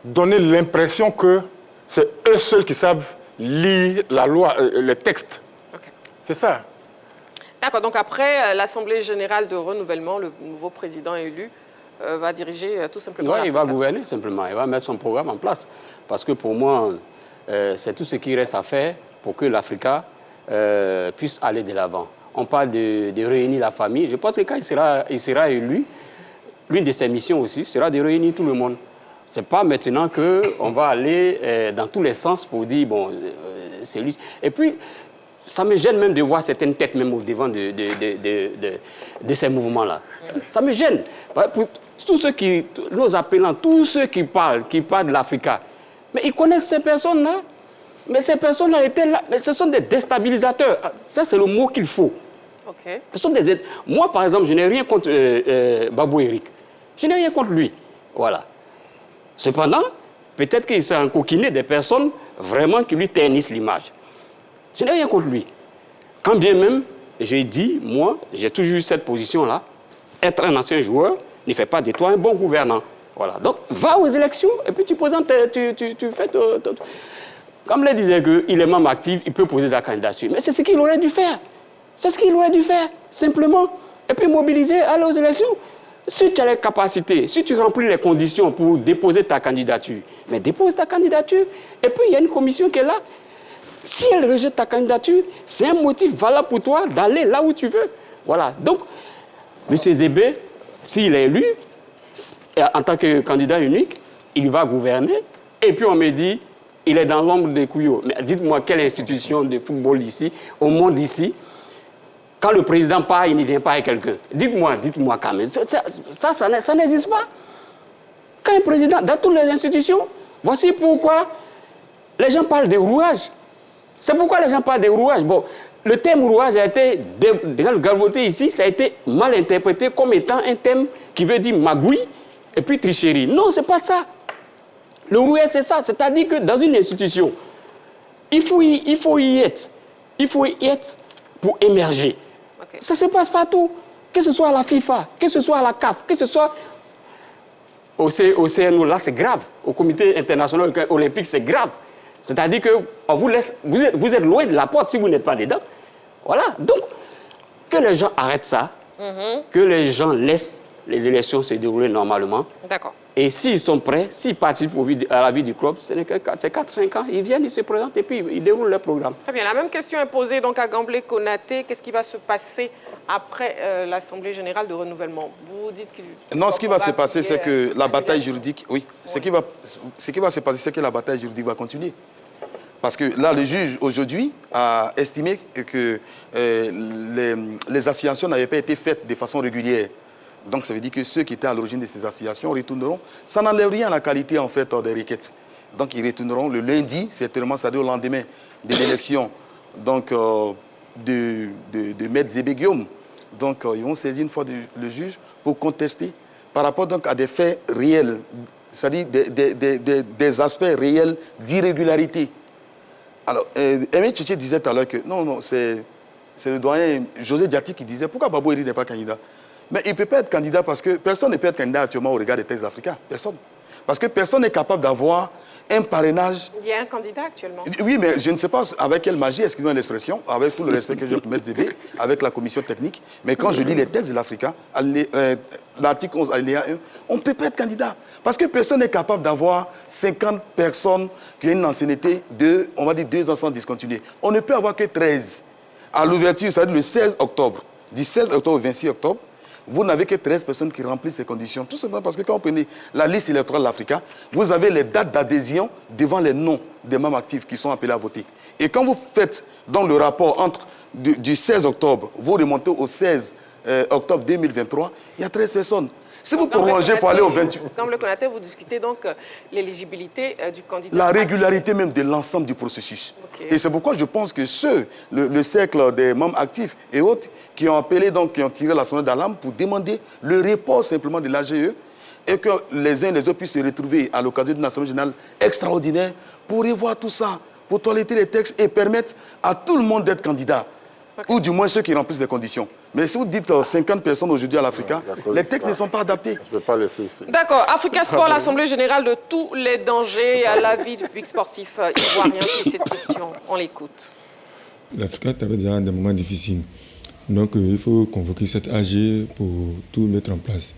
Speaker 3: donner l'impression que c'est eux seuls qui savent lire la loi, les textes. Okay. C'est ça.
Speaker 1: D'accord, donc après l'Assemblée générale de renouvellement, le nouveau président élu va diriger tout simplement
Speaker 4: l'Africa Sport. Il va gouverner simplement, il va mettre son programme en place. Parce que pour moi, c'est tout ce qui reste à faire pour que l'Africa puisse aller de l'avant. On parle de réunir la famille. Je pense que quand il sera élu, l'une de ses missions aussi sera de réunir tout le monde. Ce n'est pas maintenant qu'on va aller dans tous les sens pour dire, bon, c'est lui. Et puis, ça me gêne même de voir certaines têtes même au devant de ces mouvements-là. Ça me gêne. Pour tous ceux qui, nos appelants, tous ceux qui parlent de l'Africa, mais ils connaissent ces personnes-là. Mais ces personnes-là étaient là. Mais ce sont des déstabilisateurs. Ça, c'est le mot qu'il faut. Okay. Ce sont moi, par exemple, je n'ai rien contre Babou Eric. Je n'ai rien contre lui. Voilà. Cependant, peut-être qu'il s'est encoquiné des personnes vraiment qui lui ternissent l'image. Je n'ai rien contre lui. Quand bien même, j'ai dit, moi, j'ai toujours eu cette position-là, être un ancien joueur ne fait pas de toi un bon gouvernant. Voilà. Donc, va aux élections et puis tu présentes, tu fais... Comme le disait qu'il est membre actif, il peut poser sa candidature. Mais c'est ce qu'il aurait dû faire. C'est ce qu'il aurait dû faire, simplement. Et puis mobiliser, aller aux élections. Si tu as les capacités, si tu remplis les conditions pour déposer ta candidature, mais dépose ta candidature. Et puis, il y a une commission qui est là. Si elle rejette ta candidature, c'est un motif valable pour toi d'aller là où tu veux. Voilà. Donc, M. Zébé, s'il est élu, en tant que candidat unique, il va gouverner. Et puis, on me dit, il est dans l'ombre des Kouyo. Mais dites-moi, quelle institution de football ici, au monde ici, quand le président part, il ne vient pas avec quelqu'un. Dites-moi quand même. Ça n'existe pas. Quand un président, dans toutes les institutions, voici pourquoi les gens parlent de rouage. C'est pourquoi les gens parlent de rouage. Bon, le terme rouage a été galvaudé ici, ça a été mal interprété comme étant un terme qui veut dire magouille et puis tricherie. Non, ce n'est pas ça. Le rouage, c'est ça. C'est-à-dire que dans une institution, il faut y être. Il faut y être pour émerger. Okay. Ça se passe partout. Que ce soit à la FIFA, que ce soit à la CAF, que ce soit au CNO, là, c'est grave. Au Comité international olympique, c'est grave. C'est-à-dire que vous êtes loin de la porte si vous n'êtes pas dedans. Voilà. Donc, que les gens arrêtent ça, que les gens laissent les élections se dérouler normalement.
Speaker 1: D'accord.
Speaker 4: Et s'ils sont prêts, s'ils participent à la vie du club, c'est 4-5 ans, ils viennent, ils se présentent et puis ils déroulent leur programme.
Speaker 1: Très bien. La même question est posée donc à Gamblé Konaté. Qu'est-ce qui va se passer après l'Assemblée générale de renouvellement? Vous dites que...
Speaker 6: Non, ce qui va se passer, c'est que la bataille juridique... Oui, ce qui va se passer, c'est que la bataille juridique va continuer. Parce que là, le juge, aujourd'hui, a estimé que les assignations n'avaient pas été faites de façon régulière. Donc, ça veut dire que ceux qui étaient à l'origine de ces assignations retourneront. Ça n'enlève rien à la qualité, en fait, des requêtes. Donc, ils retourneront le lundi, certainement, c'est-à-dire au lendemain de l'élection donc, de Maître Zébé Guillaume. Donc, ils vont saisir une fois le juge pour contester par rapport donc, à des faits réels, c'est-à-dire des aspects réels d'irrégularité. Alors, Aimé Tchétché disait tout à l'heure que non, c'est le doyen José Diati qui disait pourquoi Babou Eri n'est pas candidat. Mais il ne peut pas être candidat parce que personne ne peut être candidat actuellement au regard des textes africains. Personne. Parce que personne n'est capable d'avoir un parrainage.
Speaker 1: Il y a un candidat actuellement.
Speaker 6: Oui, mais je ne sais pas avec quelle magie, excusez-moi l'expression, avec tout le respect que j'ai pour Maître Zébé, avec la commission technique. Mais quand je lis les textes de l'Africa, l'article 11, alinéa 1, on ne peut pas être candidat. Parce que personne n'est capable d'avoir 50 personnes qui ont une ancienneté de, on va dire, 2 ans sans discontinuer. On ne peut avoir que 13. À l'ouverture, c'est-à-dire le 16 octobre, du 16 octobre au 26 octobre, vous n'avez que 13 personnes qui remplissent ces conditions. Tout simplement parce que quand vous prenez la liste électorale de l'Africa, vous avez les dates d'adhésion devant les noms des membres actifs qui sont appelés à voter. Et quand vous faites dans le rapport du 16 octobre, vous remontez au 16 octobre 2023, il y a 13 personnes. Si vous prolongez pour aller au 28...
Speaker 1: Comme le Konaté, vous discutez donc l'éligibilité du candidat.
Speaker 6: La régularité même de l'ensemble du processus. Okay. Et c'est pourquoi je pense que le cercle des membres actifs et autres, qui ont appelé, donc, qui ont tiré la sonnette d'alarme pour demander le report simplement de l'AGE et que les uns et les autres puissent se retrouver à l'occasion d'une assemblée générale extraordinaire pour revoir tout ça, pour toiletter les textes et permettre à tout le monde d'être candidat. Okay. Ou du moins ceux qui remplissent les conditions. Mais si vous dites 50 personnes aujourd'hui à l'Africa, les textes ne sont pas adaptés.
Speaker 3: Je ne peux pas laisser.
Speaker 1: D'accord. Africa Sport, l'Assemblée générale de tous les dangers à la vie du public sportif ivoirien sur cette question. On l'écoute.
Speaker 12: L'Africa avait déjà des moments difficiles. Donc il faut convoquer cette AG pour tout mettre en place.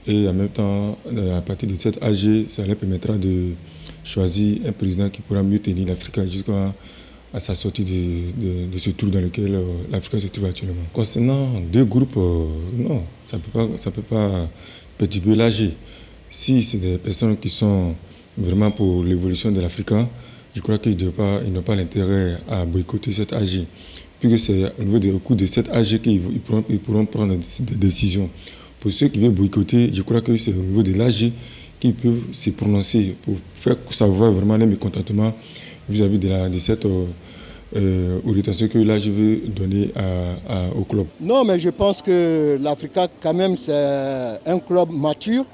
Speaker 12: Et en même temps, à partir de cette AG, ça leur permettra de choisir un président qui pourra mieux tenir l'Africa jusqu'à sa sortie de ce tour dans lequel l'Afrique se trouve actuellement. Concernant 2 groupes, non, ça ne peut pas perturber l'AG. Si c'est des personnes qui sont vraiment pour l'évolution de l'Afrique, je crois qu'ils n'ont pas l'intérêt à boycotter cette AG. Puisque c'est au niveau du cours de cette AG qu'ils pourront prendre des décisions. Pour ceux qui veulent boycotter, je crois que c'est au niveau de l'AG qu'ils peuvent se prononcer pour faire savoir vraiment les mécontentements vis-à-vis de cette orientation que là je veux donner au club.
Speaker 13: Non, mais je pense que l'Africa, quand même, c'est un club mature.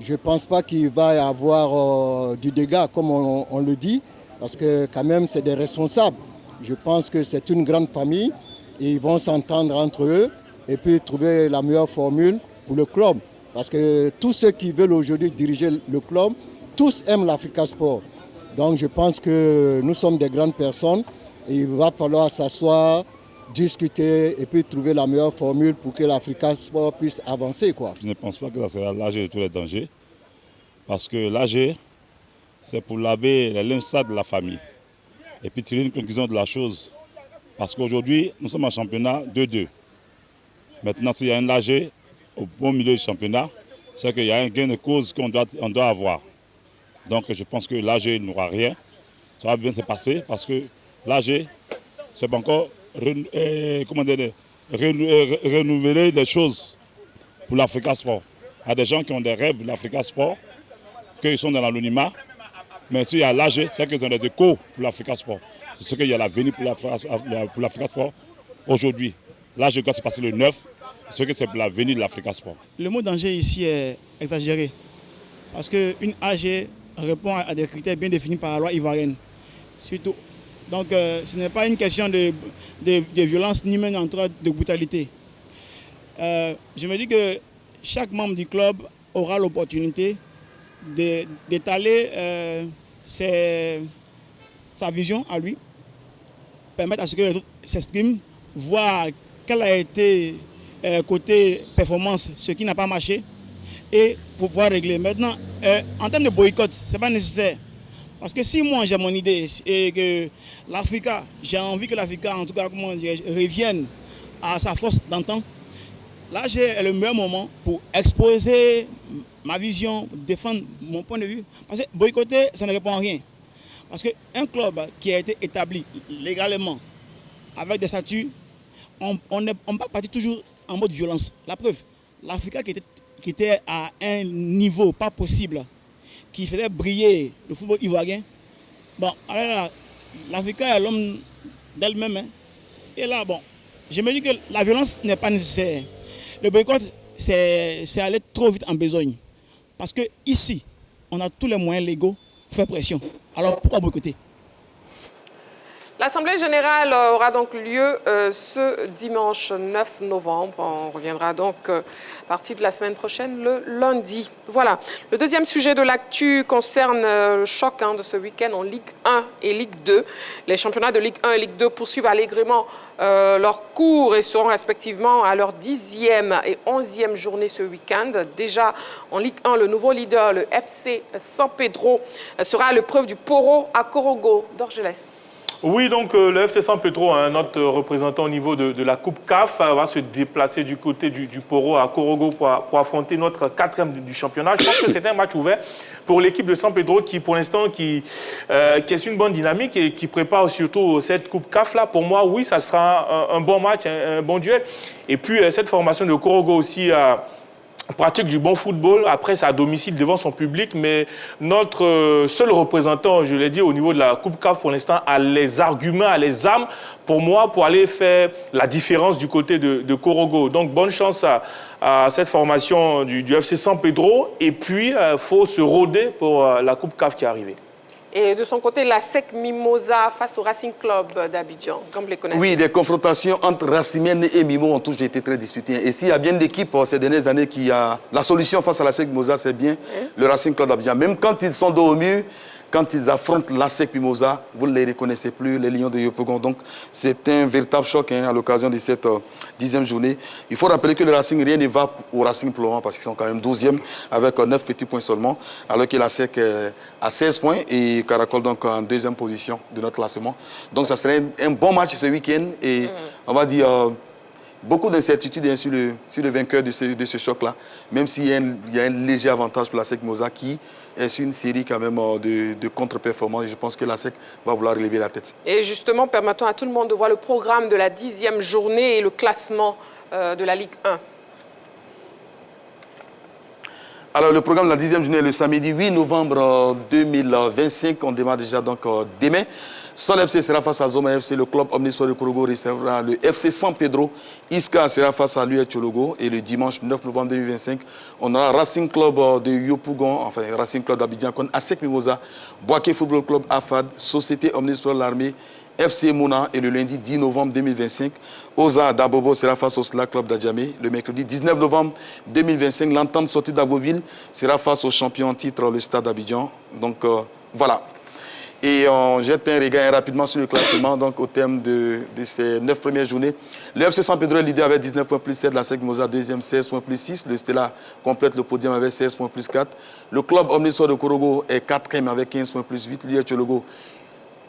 Speaker 13: Je ne pense pas qu'il va y avoir du dégât, comme on le dit, parce que quand même, c'est des responsables. Je pense que c'est une grande famille et ils vont s'entendre entre eux et puis trouver la meilleure formule pour le club. Parce que tous ceux qui veulent aujourd'hui diriger le club, tous aiment l'Africa Sport. Donc je pense que nous sommes des grandes personnes et il va falloir s'asseoir, discuter et puis trouver la meilleure formule pour que l'Africa Sport puisse avancer, quoi.
Speaker 14: Je ne pense pas que ça sera l'AG de tous les dangers. Parce que l'AG, c'est pour laver les linges sales de la famille. Et puis tirer une conclusion de la chose. Parce qu'aujourd'hui, nous sommes en championnat 2-2. Maintenant, s'il y a un AG au bon milieu du championnat, c'est qu'il y a un gain de cause qu'on doit avoir. Donc je pense que l'AG n'aura rien. Ça va bien se passer parce que l'AG, c'est encore renouveler les choses pour l'Africa Sport. Il y a des gens qui ont des rêves de l'Africa Sport, qu'ils sont dans l'anonymat. Mais s'il y a l'AG, c'est qu'ils ont des échos pour l'Africa Sport. C'est ce qu'il y a l'avenir pour l'Africa Sport aujourd'hui. L'AG doit se passer le 9, c'est ce que c'est pour l'avenir de l'Africa Sport.
Speaker 15: Le mot danger ici est exagéré. Parce qu'une AG répond à des critères bien définis par la loi ivoirienne. Surtout. Donc ce n'est pas une question de violence ni même en tout cas de brutalité. Je me dis que chaque membre du club aura l'opportunité d'étaler sa vision à lui, permettre à ce que les autres s'expriment, voir quel a été côté performance, ce qui n'a pas marché, et pour pouvoir régler. Maintenant, en termes de boycott, ce n'est pas nécessaire. Parce que si moi j'ai mon idée et que l'Africa, j'ai envie que l'Africa, en tout cas, comment dirais-je, revienne à sa force d'antan, là j'ai le meilleur moment pour exposer ma vision, défendre mon point de vue. Parce que boycotter, ça ne répond à rien. Parce qu'un club qui a été établi légalement, avec des statuts, on ne peut pas partir toujours en mode violence. La preuve, l'Africa qui était à un niveau pas possible, qui faisait briller le football ivoirien, bon, alors l'Africa est l'homme d'elle-même. Hein. Et là, bon, je me dis que la violence n'est pas nécessaire. Le boycott, c'est aller trop vite en besogne. Parce que ici, on a tous les moyens légaux pour faire pression. Alors pourquoi boycotter?
Speaker 1: L'Assemblée générale aura donc lieu ce dimanche 9 novembre. On reviendra donc à partir de la semaine prochaine, le lundi. Voilà. Le deuxième sujet de l'actu concerne le choc de ce week-end en Ligue 1 et Ligue 2. Les championnats de Ligue 1 et Ligue 2 poursuivent allègrement leur cours et seront respectivement à leur 10e et 11e journée ce week-end. Déjà en Ligue 1, le nouveau leader, le FC San Pedro, sera à l'épreuve du Poro à Korogo d'Orgelès.
Speaker 5: Oui, donc le FC San Pedro, notre représentant au niveau de la Coupe CAF, va se déplacer du côté du Poro à Korogo pour affronter notre 4e du championnat. Je pense que c'est un match ouvert pour l'équipe de San Pedro qui, pour l'instant, qui est une bonne dynamique et qui prépare surtout cette Coupe CAF-là. Pour moi, oui, ça sera un bon match, un bon duel. Et puis, cette formation de Korogo aussi pratique du bon football, après c'est à domicile devant son public, mais notre seul représentant, je l'ai dit, au niveau de la Coupe CAF pour l'instant, a les arguments, a les armes pour moi, pour aller faire la différence du côté de Korogo. Donc bonne chance à cette formation du FC San Pedro, et puis il faut se rôder pour la Coupe CAF qui est arrivée.
Speaker 1: Et de son côté, la SEC Mimosa face au Racing Club d'Abidjan, comme vous les connaissez.
Speaker 6: Oui, des confrontations entre Racimène et Mimo ont toujours été très disputées. Et s'il y a bien d'équipes ces dernières années qui a la solution face à la SEC Mimosa, c'est bien le Racing Club d'Abidjan. Même quand ils sont dos au mur, quand ils affrontent la SEC Mimosa, vous ne les reconnaissez plus, les Lions de Yopougon. Donc, c'est un véritable choc à l'occasion de cette 10e journée. Il faut rappeler que le Racing, rien ne va au Racing pour le moment parce qu'ils sont quand même 12e avec 9 petits points seulement, alors que la SEC a 16 points et Caracol donc en 2e position de notre classement. Donc, ça serait un bon match ce week-end et on va dire beaucoup d'incertitudes sur le vainqueur de ce choc-là, même s'il y a un léger avantage pour la SEC Mimosa qui est sur une série quand même de contre-performances. Je pense que la SEC va vouloir relever la tête.
Speaker 1: Et justement, permettons à tout le monde de voir le programme de la 10e journée et le classement de la Ligue 1.
Speaker 6: Alors, le programme de la 10e journée est le samedi 8 novembre 2025. On démarre déjà donc demain. Sol FC sera face à Zoma FC, le club Omnisport de Korogo recevra le FC San Pedro. Iska sera face à l'US Tchologo. Et le dimanche 9 novembre 2025, on aura Racing Club de Yopougon, enfin Racing Club d'Abidjan, contre ASEC Mimosa, Boaké Football Club AFAD, Société Omnisport l'Armée, FC Mouna. Et le lundi 10 novembre 2025, Oza d'Abobo sera face au Slack Club d'Adjamé. Le mercredi 19 novembre 2025, l'entente sortie d'Agboville sera face au champion en titre, le Stade d'Abidjan. Donc voilà. Et on jette un regard rapidement sur le classement, donc au terme de ces 9 premières journées. Le FC San Pedro est leader avec 19 points plus 7, la SEC Mimosa deuxième 16 points plus 6. Le Stella complète le podium avec 16 points plus 4. Le club Omnisport de Korogo est 4e avec 15 points plus 8. L'US Tchologo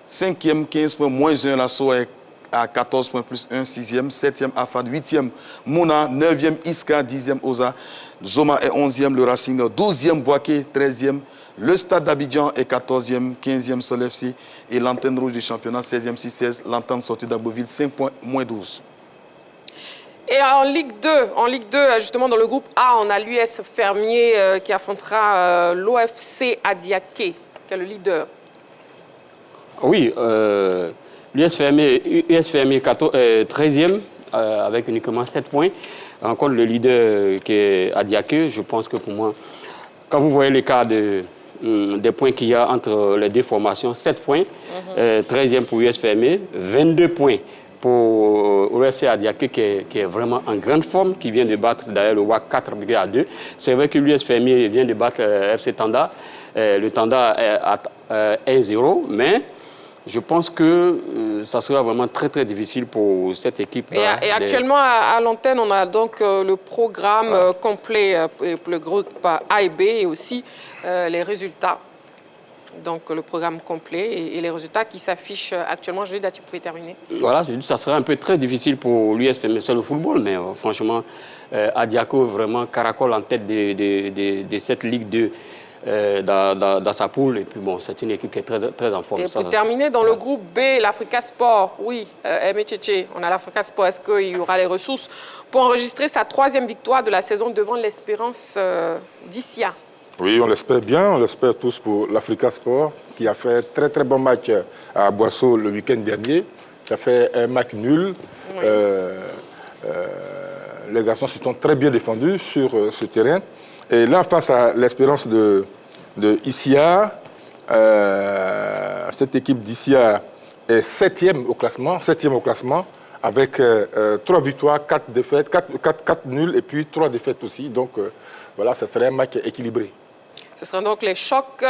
Speaker 6: 5e, 15 points moins 1. L'Asso est à 14 points plus 1, 6e, 7e AFAD, 8e Mouna, 9e Iska, 10e Oza. Zoma est 11e, le Racing 12e, Boaké 13e. Le Stade d'Abidjan est 14e, 15e Sol FC et l'antenne rouge du championnat 16e sur 16, l'entente sortie d'Agboville 5 points, moins 12.
Speaker 1: Et en Ligue 2, justement dans le groupe A, on a l'US Fermier qui affrontera l'OFC Adiaké. qui est le leader.
Speaker 4: Oui, l'USFM est 13e avec uniquement 7 points. Encore le leader qui est Adiaké, je pense que pour moi, quand vous voyez l'écart des points qu'il y a entre les deux formations, 7 points, 13e pour USFM, 22 points pour l'UFC Adiaké qui est vraiment en grande forme, qui vient de battre d'ailleurs le WAC 4-2. C'est vrai que l'USFM vient de battre FC Tanda, le Tanda à 1-0, mais je pense que ça sera vraiment très, très difficile pour cette équipe.
Speaker 1: Et actuellement, à l'antenne, on a donc le programme complet pour le groupe A et B et aussi les résultats. Donc, le programme complet et les résultats qui s'affichent actuellement. Je dis, tu pouvais terminer.
Speaker 4: Voilà, ça sera un peu très difficile pour l'USFM, c'est le football, mais franchement, Adiako vraiment caracole en tête de cette Ligue 2. Dans sa poule, et puis bon, c'est une équipe qui est très, très en forme.
Speaker 1: Et pour terminer, dans le groupe B, l'Africa Sport, oui, Tchétché, on a l'Africa Sport, est-ce qu'il y aura les ressources pour enregistrer sa 3e victoire de la saison devant l'Espérance d'Issia?
Speaker 3: Oui, on l'espère bien, on l'espère tous pour l'Africa Sport, qui a fait un très très bon match à Boisseau le week-end dernier, qui a fait un match nul. Oui. Les garçons se sont très bien défendus sur ce terrain. Et là, face à l'Espérance de Issia, cette équipe d'Issia est 7e au classement, avec 3 victoires, 4 défaites, 4 nuls et puis 3 défaites aussi. Donc voilà, ça serait un match équilibré.
Speaker 1: Ce sera donc les chocs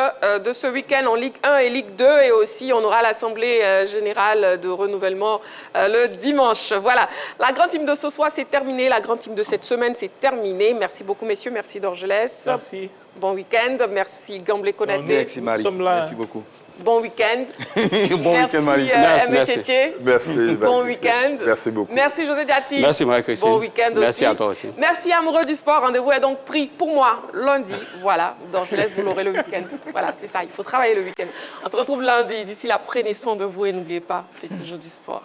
Speaker 1: de ce week-end en Ligue 1 et Ligue 2. Et aussi, on aura l'Assemblée générale de renouvellement le dimanche. Voilà, la grande team de ce soir, c'est terminé. La grande team de cette semaine, c'est terminé. Merci beaucoup, messieurs. Merci Dorgelès.
Speaker 5: Merci.
Speaker 1: Bon week-end. Merci Gamblé Konaté.
Speaker 6: Merci Marie. Merci beaucoup.
Speaker 1: Bon week-end.
Speaker 6: Bon week-end Marie.
Speaker 1: Merci.
Speaker 3: Merci.
Speaker 1: Bon week-end.
Speaker 3: Merci beaucoup.
Speaker 1: Merci José Diati.
Speaker 4: Merci Marie-Christine.
Speaker 1: Bon week-end aussi.
Speaker 4: Merci à toi aussi.
Speaker 1: Merci amoureux du sport. Rendez-vous est donc pris pour moi lundi. Voilà. Dorgelès, vous l'aurez le week-end. Voilà, c'est ça. Il faut travailler le week-end. On se retrouve lundi. D'ici là, prenez soin de vous et n'oubliez pas, faites toujours du sport.